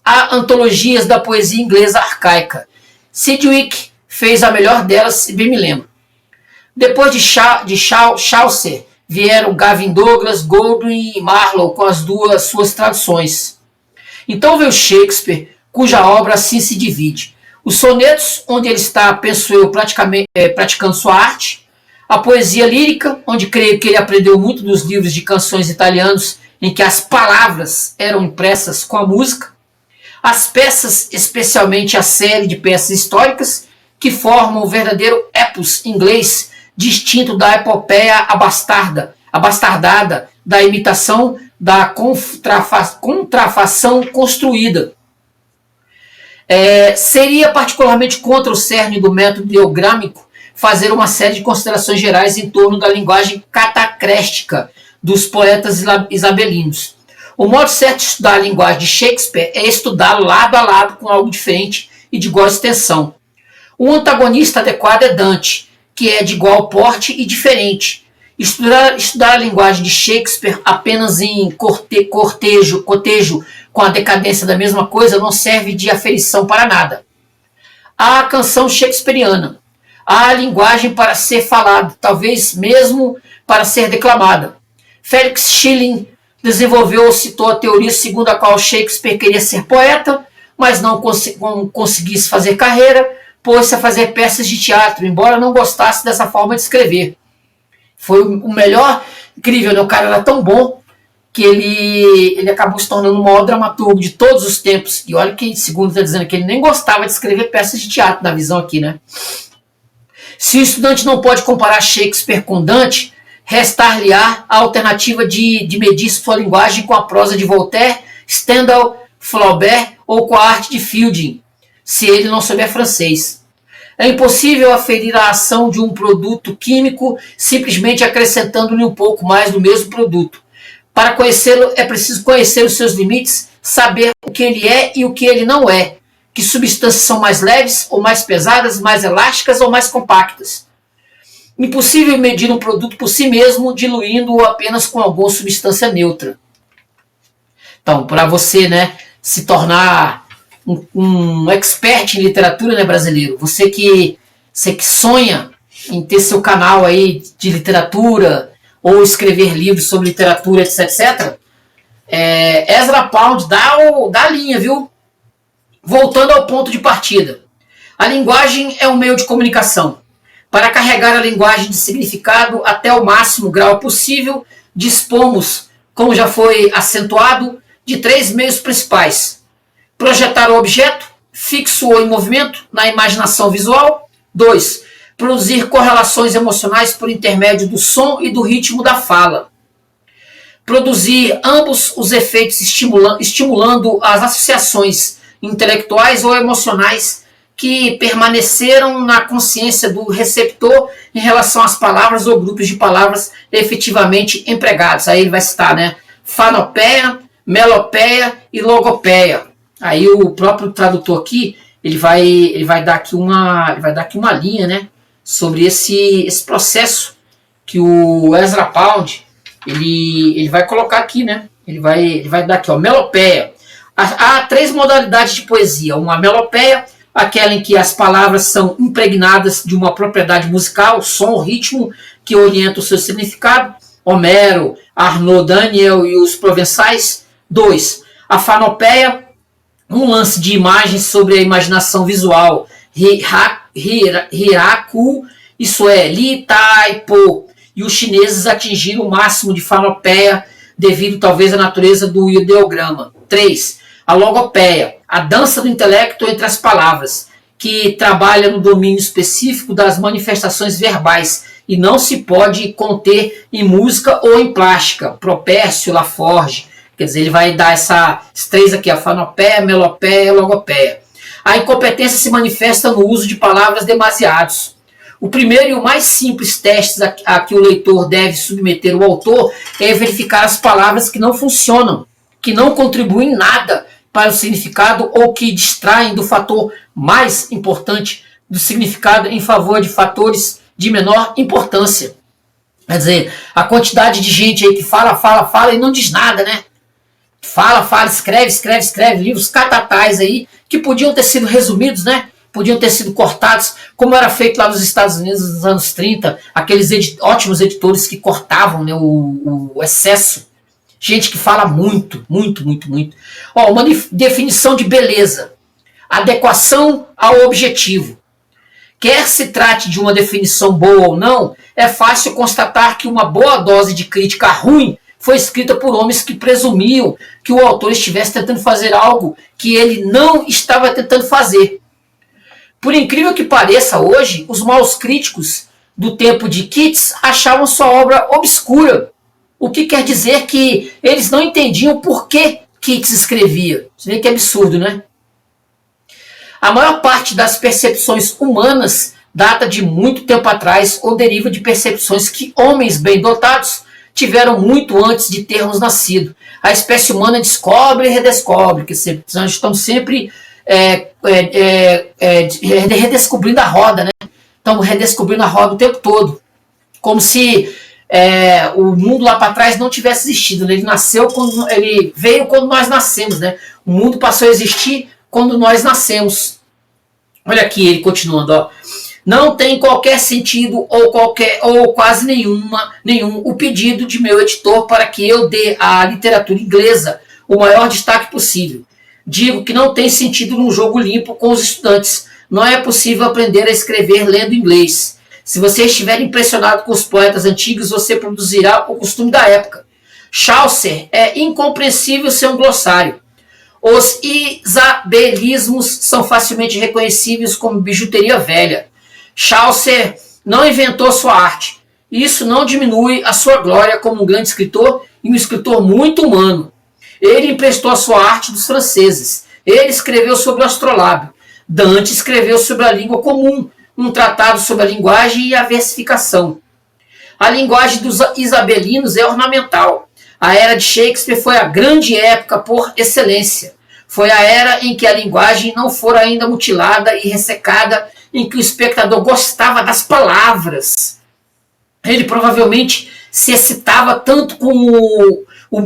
Há antologias da poesia inglesa arcaica. Sidgwick fez a melhor delas, se bem me lembro. Depois de Chaucer, vieram Gavin Douglas, Golding e Marlowe com as suas traduções. Então veio Shakespeare, cuja obra assim se divide. Os sonetos, onde ele está, penso eu, praticando sua arte. A poesia lírica, onde creio que ele aprendeu muito dos livros de canções italianos, em que as palavras eram impressas com a música. As peças, especialmente a série de peças históricas, que formam o verdadeiro epos inglês, distinto da epopeia abastardada, da imitação, da contrafação construída. Seria particularmente contra o cerne do método ideogrâmico fazer uma série de considerações gerais em torno da linguagem catacréstica dos poetas isabelinos. O modo certo de estudar a linguagem de Shakespeare é estudá-lo lado a lado com algo diferente e de igual extensão. O antagonista adequado é Dante, que é de igual porte e diferente. Estudar a linguagem de Shakespeare apenas em cotejo com a decadência da mesma coisa não serve de aferição para nada. A canção shakespeariana. há linguagem para ser falada, talvez mesmo para ser declamada. Felix Schilling desenvolveu ou citou a teoria segundo a qual Shakespeare queria ser poeta, mas não conseguisse fazer carreira, pôs-se a fazer peças de teatro, embora não gostasse dessa forma de escrever. Foi o melhor, incrível, né? O cara era tão bom que ele acabou se tornando o maior dramaturgo de todos os tempos. E olha que, segundo está dizendo, que ele nem gostava de escrever peças de teatro, na visão aqui, né? Se o estudante não pode comparar Shakespeare com Dante, restar-lhe-á a alternativa de medir sua linguagem com a prosa de Voltaire, Stendhal, Flaubert ou com a arte de Fielding, se ele não souber francês. É impossível aferir a ação de um produto químico simplesmente acrescentando-lhe um pouco mais do mesmo produto. Para conhecê-lo, é preciso conhecer os seus limites, saber o que ele é e o que ele não é, que substâncias são mais leves ou mais pesadas, mais elásticas ou mais compactas. Impossível medir um produto por si mesmo, diluindo-o apenas com alguma substância neutra. Então, para você, né, se tornar um expert em literatura, né, brasileiro, você que sonha em ter seu canal aí de literatura ou escrever livros sobre literatura, etc. Ezra Pound dá a linha, viu? Voltando ao ponto de partida. A linguagem é um meio de comunicação. Para carregar a linguagem de significado até o máximo grau possível, dispomos, como já foi acentuado, de 3 meios principais. Projetar o objeto, fixo ou em movimento, na imaginação visual. 2. Produzir correlações emocionais por intermédio do som e do ritmo da fala. Produzir ambos os efeitos estimulando as associações intelectuais ou emocionais que permaneceram na consciência do receptor em relação às palavras ou grupos de palavras efetivamente empregados. Aí ele vai citar, né? Fanopeia, melopeia e logopeia. Aí o próprio tradutor aqui, ele vai dar aqui uma linha, né, sobre esse processo que o Ezra Pound ele vai colocar aqui, né? Ele vai dar aqui, ó, melopeia. Há 3 modalidades de poesia. Uma melopeia, aquela em que as palavras são impregnadas de uma propriedade musical, som, ritmo, que orienta o seu significado. Homero, Arnaud Daniel e os provençais. 2. A fanopeia, um lance de imagens sobre a imaginação visual. Hiraku, isso é, Li, Tai, Po. E os chineses atingiram o máximo de fanopeia devido talvez à natureza do ideograma. 3. A logopeia, a dança do intelecto entre as palavras, que trabalha no domínio específico das manifestações verbais e não se pode conter em música ou em plástica. Propércio, Laforge. Quer dizer, ele vai dar esses 3 aqui, a fanopeia, melopeia e logopeia. A incompetência se manifesta no uso de palavras demasiados. O primeiro e o mais simples testes a que o leitor deve submeter o autor é verificar as palavras que não funcionam, que não contribuem nada para o significado ou que distraem do fator mais importante do significado em favor de fatores de menor importância. Quer dizer, a quantidade de gente aí que fala e não diz nada, né? Fala, escreve, livros catatais aí que podiam ter sido resumidos, né? Podiam ter sido cortados, como era feito lá nos Estados Unidos nos anos 30, aqueles ótimos editores que cortavam, né, o excesso. Gente que fala muito. Ó, uma definição de beleza. Adequação ao objetivo. Quer se trate de uma definição boa ou não, é fácil constatar que uma boa dose de crítica ruim foi escrita por homens que presumiam que o autor estivesse tentando fazer algo que ele não estava tentando fazer. Por incrível que pareça, hoje, os maus críticos do tempo de Keats achavam sua obra obscura. O que quer dizer que eles não entendiam por que Keats escrevia. Você vê que é absurdo, né? A maior parte das percepções humanas data de muito tempo atrás ou deriva de percepções que homens bem dotados tiveram muito antes de termos nascido. A espécie humana descobre e redescobre, que nós estamos sempre redescobrindo a roda, né? Estamos redescobrindo a roda o tempo todo. Como se o mundo lá para trás não tivesse existido, né? Ele veio quando nós nascemos, né? O mundo passou a existir quando nós nascemos. Olha aqui ele continuando, ó. Não tem qualquer sentido ou quase nenhum o pedido de meu editor para que eu dê à literatura inglesa o maior destaque possível. Digo que não tem sentido num jogo limpo com os estudantes. Não é possível aprender a escrever lendo inglês. Se você estiver impressionado com os poetas antigos, você produzirá o costume da época. Chaucer é incompreensível ser um glossário. Os isabelismos são facilmente reconhecíveis como bijuteria velha. Chaucer não inventou sua arte. Isso não diminui a sua glória como um grande escritor e um escritor muito humano. Ele emprestou a sua arte dos franceses. Ele escreveu sobre o astrolábio. Dante escreveu sobre a língua comum, um tratado sobre a linguagem e a versificação. A linguagem dos isabelinos é ornamental. A era de Shakespeare foi a grande época por excelência. Foi a era em que a linguagem não fora ainda mutilada e ressecada, em que o espectador gostava das palavras. Ele provavelmente se excitava tanto com o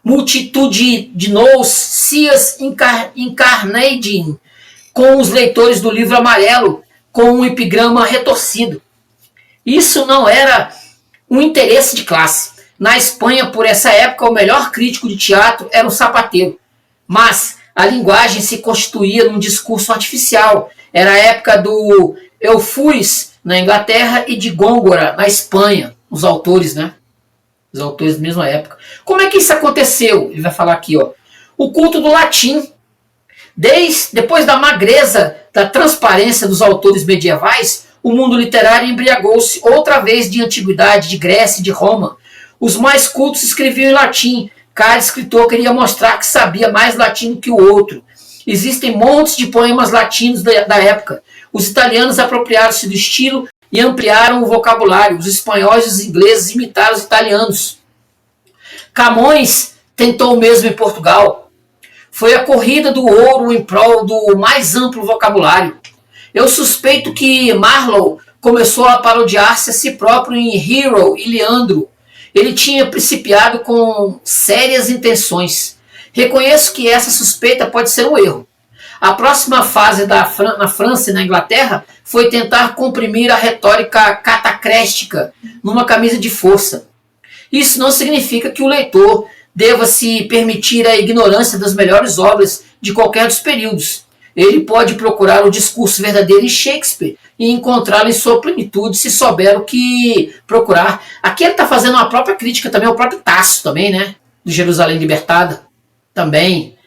multitudinous seas incarnading, com os leitores do livro amarelo, com um epigrama retorcido. Isso não era um interesse de classe. Na Espanha, por essa época, o melhor crítico de teatro era um sapateiro. Mas a linguagem se constituía num discurso artificial. Era a época do Euphues, na Inglaterra, e de Góngora, na Espanha. Os autores, né? Os autores da mesma época. Como é que isso aconteceu? Ele vai falar aqui, ó. O culto do latim. Depois da magreza, da transparência dos autores medievais, o mundo literário embriagou-se outra vez de antiguidade, de Grécia e de Roma. Os mais cultos escreviam em latim. Cada escritor queria mostrar que sabia mais latim do que o outro. Existem montes de poemas latinos da época. Os italianos apropriaram-se do estilo e ampliaram o vocabulário. Os espanhóis e os ingleses imitaram os italianos. Camões tentou o mesmo em Portugal. Foi a corrida do ouro em prol do mais amplo vocabulário. Eu suspeito que Marlowe começou a parodiar-se a si próprio em Hero e Leandro. Ele tinha principiado com sérias intenções. Reconheço que essa suspeita pode ser um erro. A próxima fase na França e na Inglaterra foi tentar comprimir a retórica catacréstica numa camisa de força. Isso não significa que o leitor deva se permitir a ignorância das melhores obras de qualquer dos períodos. Ele pode procurar o discurso verdadeiro em Shakespeare e encontrá-lo em sua plenitude se souber o que procurar. Aqui ele está fazendo uma própria crítica também, ao próprio Tácito também, né? Do Jerusalém Libertada. Também.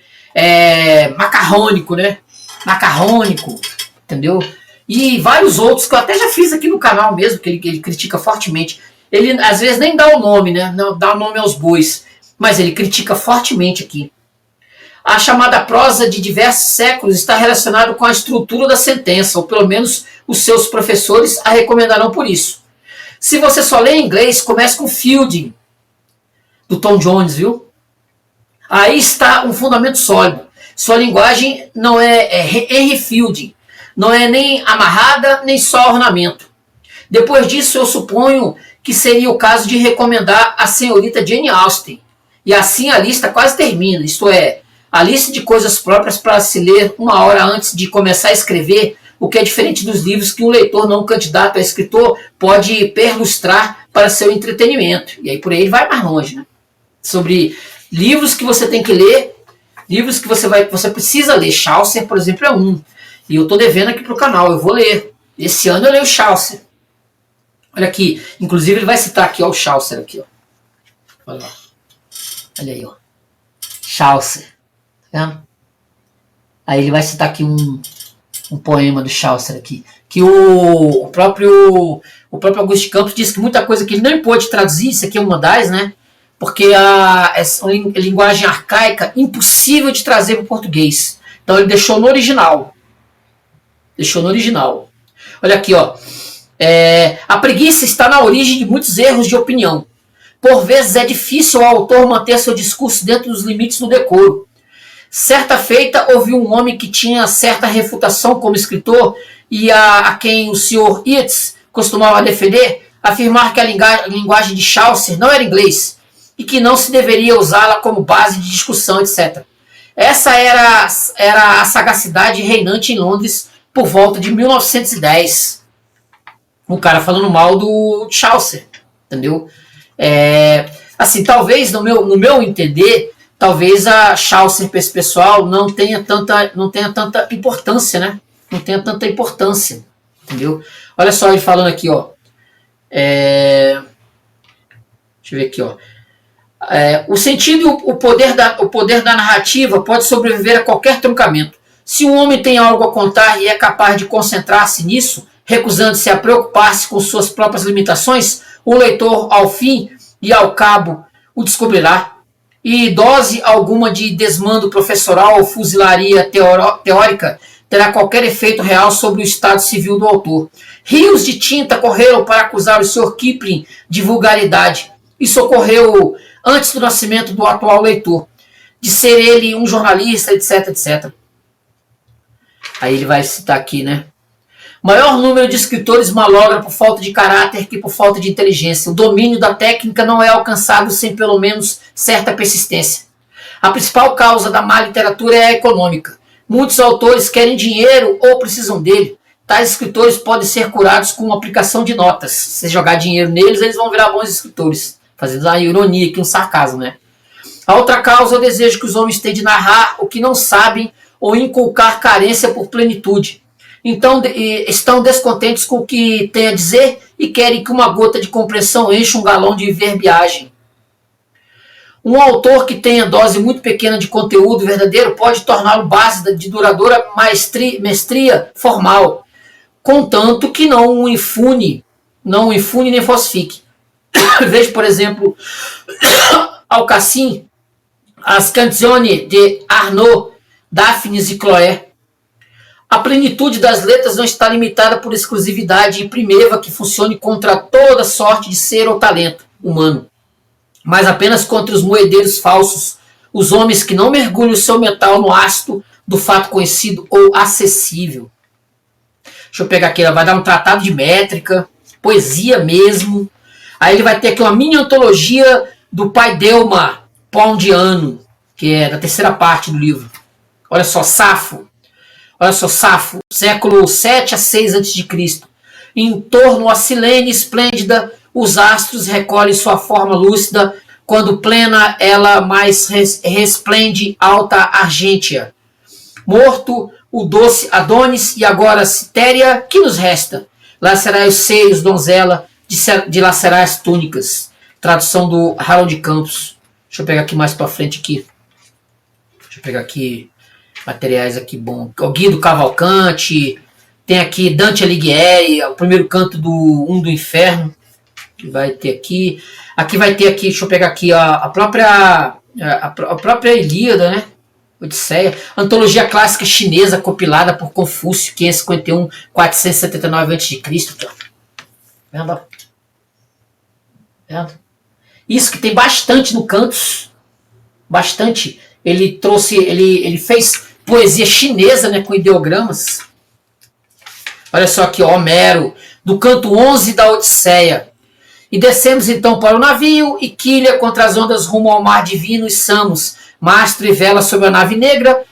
Macarrônico, né? Macarrônico, entendeu? E vários outros que eu até já fiz aqui no canal mesmo, que ele critica fortemente. Ele às vezes nem dá o nome, né? Não dá o nome aos bois. Mas ele critica fortemente aqui. A chamada prosa de diversos séculos está relacionada com a estrutura da sentença, ou pelo menos os seus professores a recomendarão por isso. Se você só lê em inglês, comece com Fielding, do Tom Jones, viu? Aí está um fundamento sólido. Sua linguagem não é Henry Fielding, não é nem amarrada, nem só ornamento. Depois disso, eu suponho que seria o caso de recomendar a senhorita Jane Austen. E assim a lista quase termina, isto é, a lista de coisas próprias para se ler uma hora antes de começar a escrever, o que é diferente dos livros que um leitor não candidato a escritor pode perlustrar para seu entretenimento. E aí por aí ele vai mais longe, né? Sobre livros que você tem que ler, livros que você precisa ler. Chaucer, por exemplo, é um. E eu estou devendo aqui para o canal, eu vou ler. Esse ano eu leio Chaucer. Olha aqui, inclusive ele vai citar aqui ó, o Chaucer aqui, ó. Olha lá. Olha aí, ó. Chaucer. Tá? Aí ele vai citar aqui um poema do Chaucer aqui. Que o próprio Augusto de Campos diz que muita coisa que ele não pôde traduzir, isso aqui é uma das, né? Porque é uma linguagem arcaica impossível de trazer para o português. Então ele deixou no original. Deixou no original. Olha aqui, ó. A preguiça está na origem de muitos erros de opinião. Por vezes é difícil ao autor manter seu discurso dentro dos limites do decoro. Certa feita, houve um homem que tinha certa reputação como escritor e a quem o Sr. Yeats costumava defender, afirmar que a linguagem de Chaucer não era inglês e que não se deveria usá-la como base de discussão, etc. Essa era a sagacidade reinante em Londres por volta de 1910. O cara falando mal do Chaucer, entendeu? Assim, talvez, no meu entender, talvez a Chaucer para esse pessoal não tenha tanta importância, né? Não tenha tanta importância, entendeu? Olha só ele falando aqui, ó. Deixa eu ver aqui, ó. O sentido e o poder da narrativa pode sobreviver a qualquer truncamento. Se um homem tem algo a contar e é capaz de concentrar-se nisso, recusando-se a preocupar-se com suas próprias limitações, o leitor, ao fim e ao cabo, o descobrirá. E dose alguma de desmando professoral ou fuzilaria teórica terá qualquer efeito real sobre o estado civil do autor. Rios de tinta correram para acusar o Sr. Kipling de vulgaridade. Isso ocorreu antes do nascimento do atual leitor, de ser ele um jornalista, etc, etc. Aí ele vai citar aqui, né? Maior número de escritores malogra por falta de caráter que por falta de inteligência. O domínio da técnica não é alcançado sem pelo menos certa persistência. A principal causa da má literatura é a econômica. Muitos autores querem dinheiro ou precisam dele. Tais escritores podem ser curados com uma aplicação de notas. Se você jogar dinheiro neles, eles vão virar bons escritores. Fazendo uma ironia aqui, um sarcasmo, né? A outra causa é o desejo que os homens têm de narrar o que não sabem ou inculcar carência por plenitude. Então, estão descontentes com o que têm a dizer e querem que uma gota de compreensão encha um galão de verbiagem. Um autor que tenha dose muito pequena de conteúdo verdadeiro pode torná-lo base de duradoura mestria formal, contanto que não o infune nem falsifique. Veja, por exemplo, Alcassin, As Canzoni de Arnaud, Daphnis e Chloé. A plenitude das letras não está limitada por exclusividade e primeva que funcione contra toda sorte de ser ou talento humano, mas apenas contra os moedeiros falsos, os homens que não mergulham o seu metal no ácido do fato conhecido ou acessível. Deixa eu pegar aqui, ela vai dar um tratado de métrica, poesia mesmo. Aí ele vai ter aqui uma mini antologia do pai Delma Pondiano, que é da terceira parte do livro. Olha só, Safo, século 7 a 6 a.C. Em torno a Silene esplêndida, os astros recolhem sua forma lúcida, quando plena ela mais resplende alta argêntea. Morto o doce Adonis e agora Citéria, que nos resta? Lacerai os seios, donzela, dilacerar as túnicas. Tradução do Harold Campos. Deixa eu pegar aqui mais pra frente aqui. Deixa eu pegar aqui materiais aqui bom. O Guido Cavalcante, tem aqui Dante Alighieri, o primeiro canto do do Inferno, que vai ter aqui. Aqui vai ter aqui, deixa eu pegar aqui a própria Ilíada, né? Odisseia, antologia clássica chinesa compilada por Confúcio, 551, 479 a.C. Vendo? Vendo? Isso que tem bastante no Cantos, bastante. Ele fez poesia chinesa, né, com ideogramas. Olha só aqui, ó, Homero, do canto 11 da Odisseia. E descemos então para o navio e quilha contra as ondas rumo ao mar divino e Samos, mastro e vela sobre a nave negra,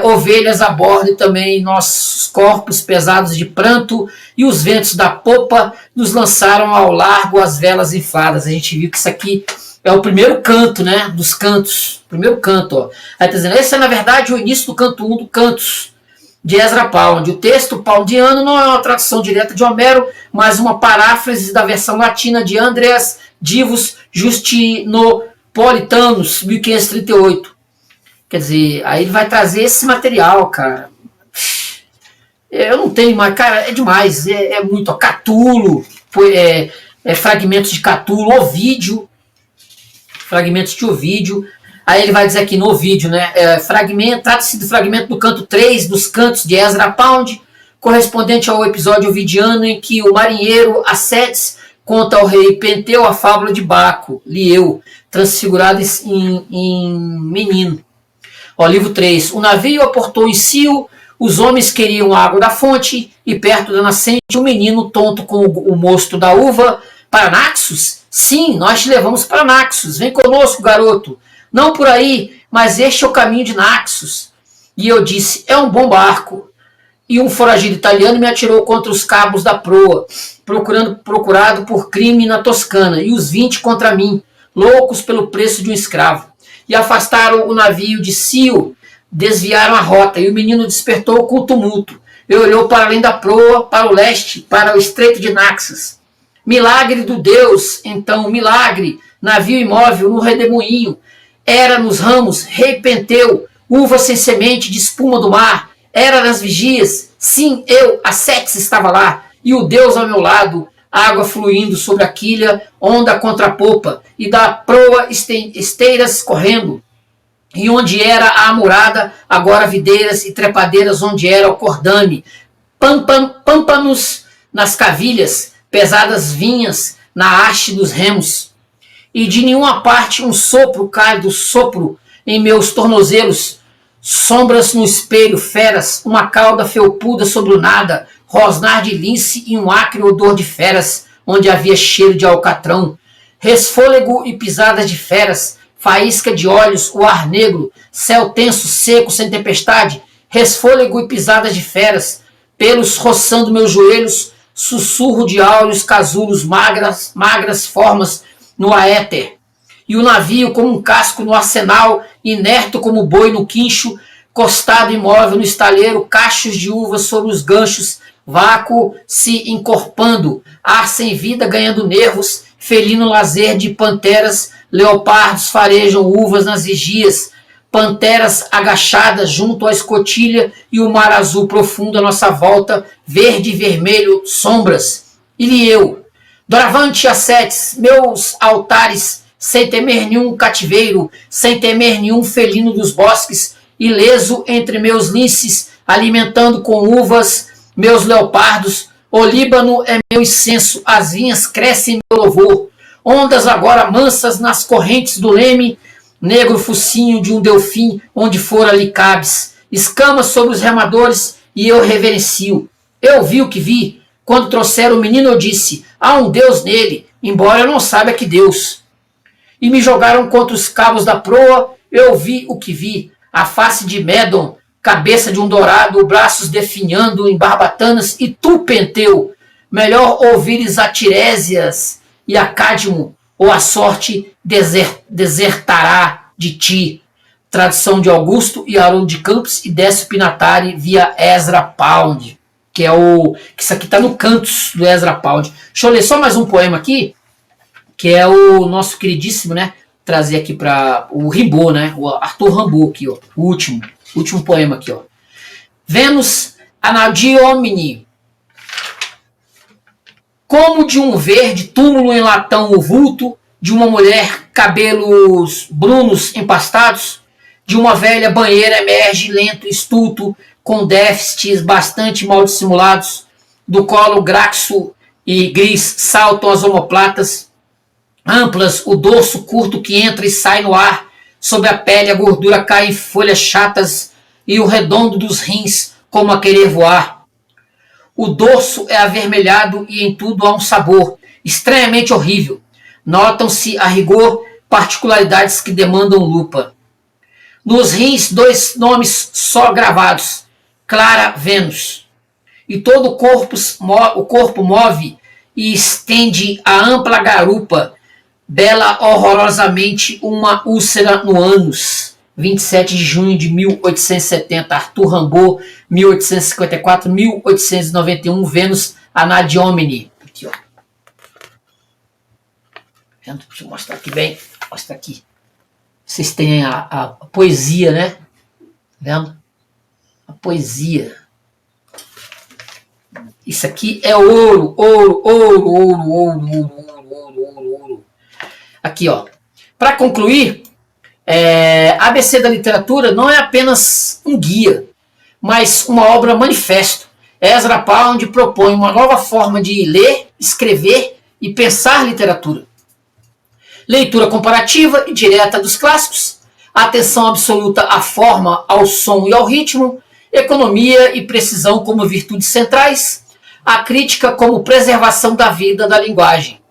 ovelhas a bordo e também nossos corpos pesados de pranto e os ventos da popa nos lançaram ao largo as velas infladas. A gente viu que isso aqui é o primeiro canto, né, dos cantos. Primeiro canto, ó. Aí tá dizendo, esse é na verdade o início do canto 1 do Cantos, de Ezra Pound. O texto paudiano não é uma tradução direta de Homero, mas uma paráfrase da versão latina de Andreas Divus Justinopolitanus, 1538. Quer dizer, aí ele vai trazer esse material, cara. Eu não tenho mais, cara, é demais, é muito. Ó, Catulo, fragmentos de Catulo, Ovídio, fragmentos de Ovídio. Aí ele vai dizer aqui no vídeo, né? Trata-se do fragmento do canto 3 dos cantos de Ezra Pound, correspondente ao episódio ovidiano em que o marinheiro Acetes conta ao rei Penteu a fábula de Baco, Lieu, transfigurado em menino. Ó, livro 3. O navio aportou em Cio, os homens queriam água da fonte, e perto da nascente, um menino tonto com o mosto da uva. Para Naxos? Sim, nós te levamos para Naxos. Vem conosco, garoto. Não por aí, mas este é o caminho de Naxos. E eu disse, é um bom barco. e um foragido italiano me atirou contra os cabos da proa, procurado por crime na Toscana, e os 20 contra mim, loucos pelo preço de um escravo. E afastaram o navio de Cio, desviaram a rota, e o menino despertou com tumulto. E olhou para além da proa, para o leste, para o estreito de Naxos. Milagre do Deus, então, milagre, navio imóvel no redemoinho, era nos ramos, rei Penteu, uva sem semente de espuma do mar, era nas vigias, sim, eu, a Sex, estava lá, e o Deus ao meu lado, água fluindo sobre a quilha, onda contra a popa, e da proa esteiras correndo, e onde era a amurada, agora videiras e trepadeiras onde era o cordame, pâmpanos nas cavilhas, pesadas vinhas na haste dos remos, e de nenhuma parte um sopro cálido sopro em meus tornozelos, sombras no espelho, feras, uma cauda felpuda sobre o nada, rosnar de lince e um acre odor de feras, onde havia cheiro de alcatrão, resfôlego e pisadas de feras, faísca de olhos, o ar negro, céu tenso, seco, sem tempestade, resfôlego e pisadas de feras, pelos roçando meus joelhos, sussurro de áureos casulos, magras formas no aéter. E o navio como um casco no arsenal, inerto como boi no quincho, costado imóvel no estaleiro, cachos de uvas sobre os ganchos, vácuo se encorpando, ar sem vida ganhando nervos, felino lazer de panteras, leopardos farejam uvas nas vigias, panteras agachadas junto à escotilha e o mar azul profundo à nossa volta, verde e vermelho, sombras. Ilieu, doravante a setes, meus altares, sem temer nenhum cativeiro, sem temer nenhum felino dos bosques, ileso entre meus linces, alimentando com uvas meus leopardos, o Líbano é meu incenso, as vinhas crescem em meu louvor, ondas agora mansas nas correntes do leme, negro focinho de um delfim, onde fora ali cabes, escamas sobre os remadores, e eu reverencio. Eu vi o que vi, quando trouxeram o menino eu disse, há um Deus nele, embora eu não saiba que Deus. E me jogaram contra os cabos da proa, eu vi o que vi, a face de Médon, cabeça de um dourado, braços definhando em barbatanas, e tu, Penteu, melhor ouvires a Tirésias e a Cádmo, ou a sorte desertará de ti. Tradução de Augusto e Haroldo de Campos e Décio Pinatari via Ezra Pound, que isso aqui está no Cantos do Ezra Pound. Deixa eu ler só mais um poema aqui, que é o nosso queridíssimo, né? Trazer aqui para o Rimbaud, né? O Arthur Rimbaud aqui, ó. O último poema aqui, ó. Vênus Anadyomene. Como de um verde túmulo em latão o vulto, de uma mulher cabelos brunos empastados, de uma velha banheira emerge lento e estulto, com déficits bastante mal dissimulados, do colo graxo e gris saltam as omoplatas, amplas, o dorso curto que entra e sai no ar, sobre a pele a gordura cai em folhas chatas e o redondo dos rins como a querer voar. O dorso é avermelhado e em tudo há um sabor estranhamente horrível. Notam-se, a rigor, particularidades que demandam lupa. Nos rins, 2 nomes só gravados, Clara Vênus. E todo o corpo move e estende a ampla garupa, bela horrorosamente uma úlcera no ânus. 27 de junho de 1870, Arthur Rimbaud, 1854-1891, Vênus Anadyomene. Aqui, ó. Deixa eu mostrar aqui bem. Mostra aqui. Vocês têm a poesia, né? Vendo? A poesia. Isso aqui é ouro, ouro, ouro, ouro, ouro, ouro, ouro, ouro, ouro. Aqui, ó. Para concluir, ABC da literatura não é apenas um guia, mas uma obra manifesto. Ezra Pound propõe uma nova forma de ler, escrever e pensar literatura. Leitura comparativa e direta dos clássicos, atenção absoluta à forma, ao som e ao ritmo, economia e precisão como virtudes centrais, a crítica como preservação da vida da linguagem.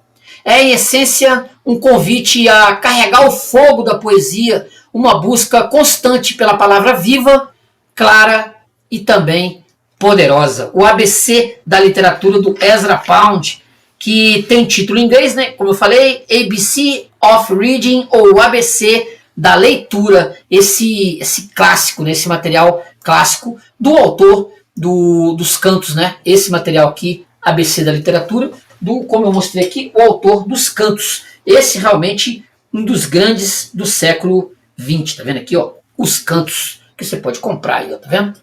É, em essência, um convite a carregar o fogo da poesia, uma busca constante pela palavra viva, clara e também poderosa. O ABC da literatura do Ezra Pound, que tem título em inglês, né? Como eu falei, ABC of Reading, ou ABC da leitura, esse clássico, né? Esse material clássico do autor dos Cantos, né? Esse material aqui, ABC da literatura, como eu mostrei aqui, o autor dos Cantos. Esse realmente um dos grandes do século XX, tá vendo aqui, ó? Os Cantos, que você pode comprar aí, ó, tá vendo?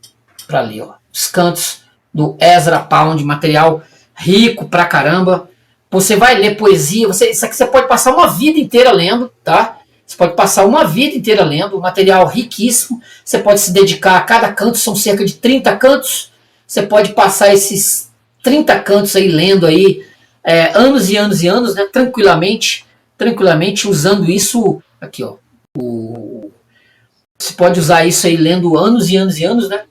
Para ler, ó. Os Cantos do Ezra Pound, material rico pra caramba. Você vai ler poesia, isso aqui você pode passar uma vida inteira lendo, tá? Você pode passar uma vida inteira lendo, material riquíssimo. Você pode se dedicar a cada canto, são cerca de 30 cantos. Você pode passar esses 30 cantos aí lendo aí, anos e anos e anos, né? Tranquilamente usando isso aqui, ó. Você pode usar isso aí lendo anos e anos e anos, né?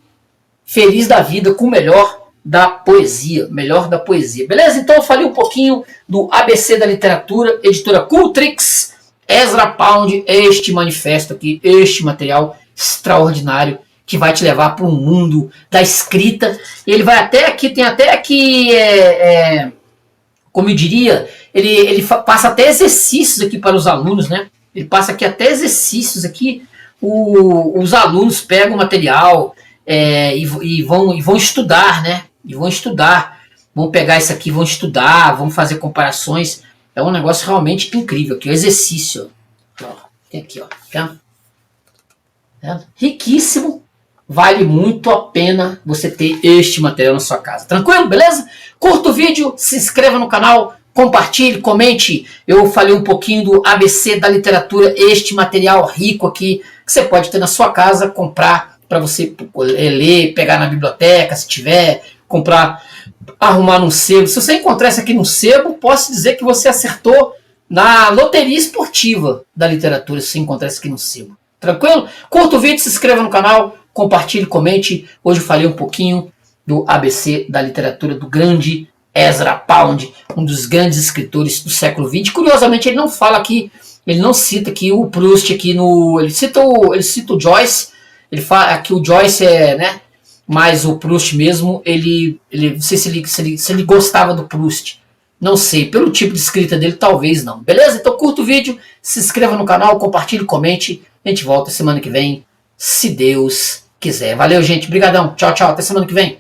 Feliz da vida com o melhor da poesia, beleza? Então eu falei um pouquinho do ABC da literatura, editora Cultrix, Ezra Pound, este manifesto aqui, este material extraordinário que vai te levar para um mundo da escrita. Ele vai até aqui, tem até aqui, como eu diria, ele passa até exercícios aqui para os alunos, né? Ele passa aqui até exercícios aqui, os alunos pegam o material e vão estudar, né? Vão pegar isso aqui, vão estudar, vão fazer comparações. É um negócio realmente incrível aqui, o exercício. Ó, tem aqui, ó. Tá? Riquíssimo. Vale muito a pena você ter este material na sua casa. Tranquilo? Beleza? Curta o vídeo, se inscreva no canal, compartilhe, comente. Eu falei um pouquinho do ABC da literatura, este material rico aqui, que você pode ter na sua casa, comprar para você ler, pegar na biblioteca, se tiver, comprar, arrumar num sebo. Se você encontrar isso aqui num sebo, posso dizer que você acertou na loteria esportiva da literatura, se você encontrar isso aqui num sebo. Tranquilo? Curta o vídeo, se inscreva no canal, compartilhe, comente. Hoje eu falei um pouquinho do ABC da literatura do grande Ezra Pound, um dos grandes escritores do século XX. Curiosamente, ele não fala aqui, ele não cita aqui o Proust aqui no, ele cita o Joyce. Ele fala que o Joyce né? Mas o Proust mesmo, não sei se ele gostava do Proust. Não sei, pelo tipo de escrita dele, talvez não. Beleza? Então curta o vídeo, se inscreva no canal, compartilhe, comente. A gente volta semana que vem, se Deus quiser. Valeu, gente. Brigadão. Tchau, tchau. Até semana que vem.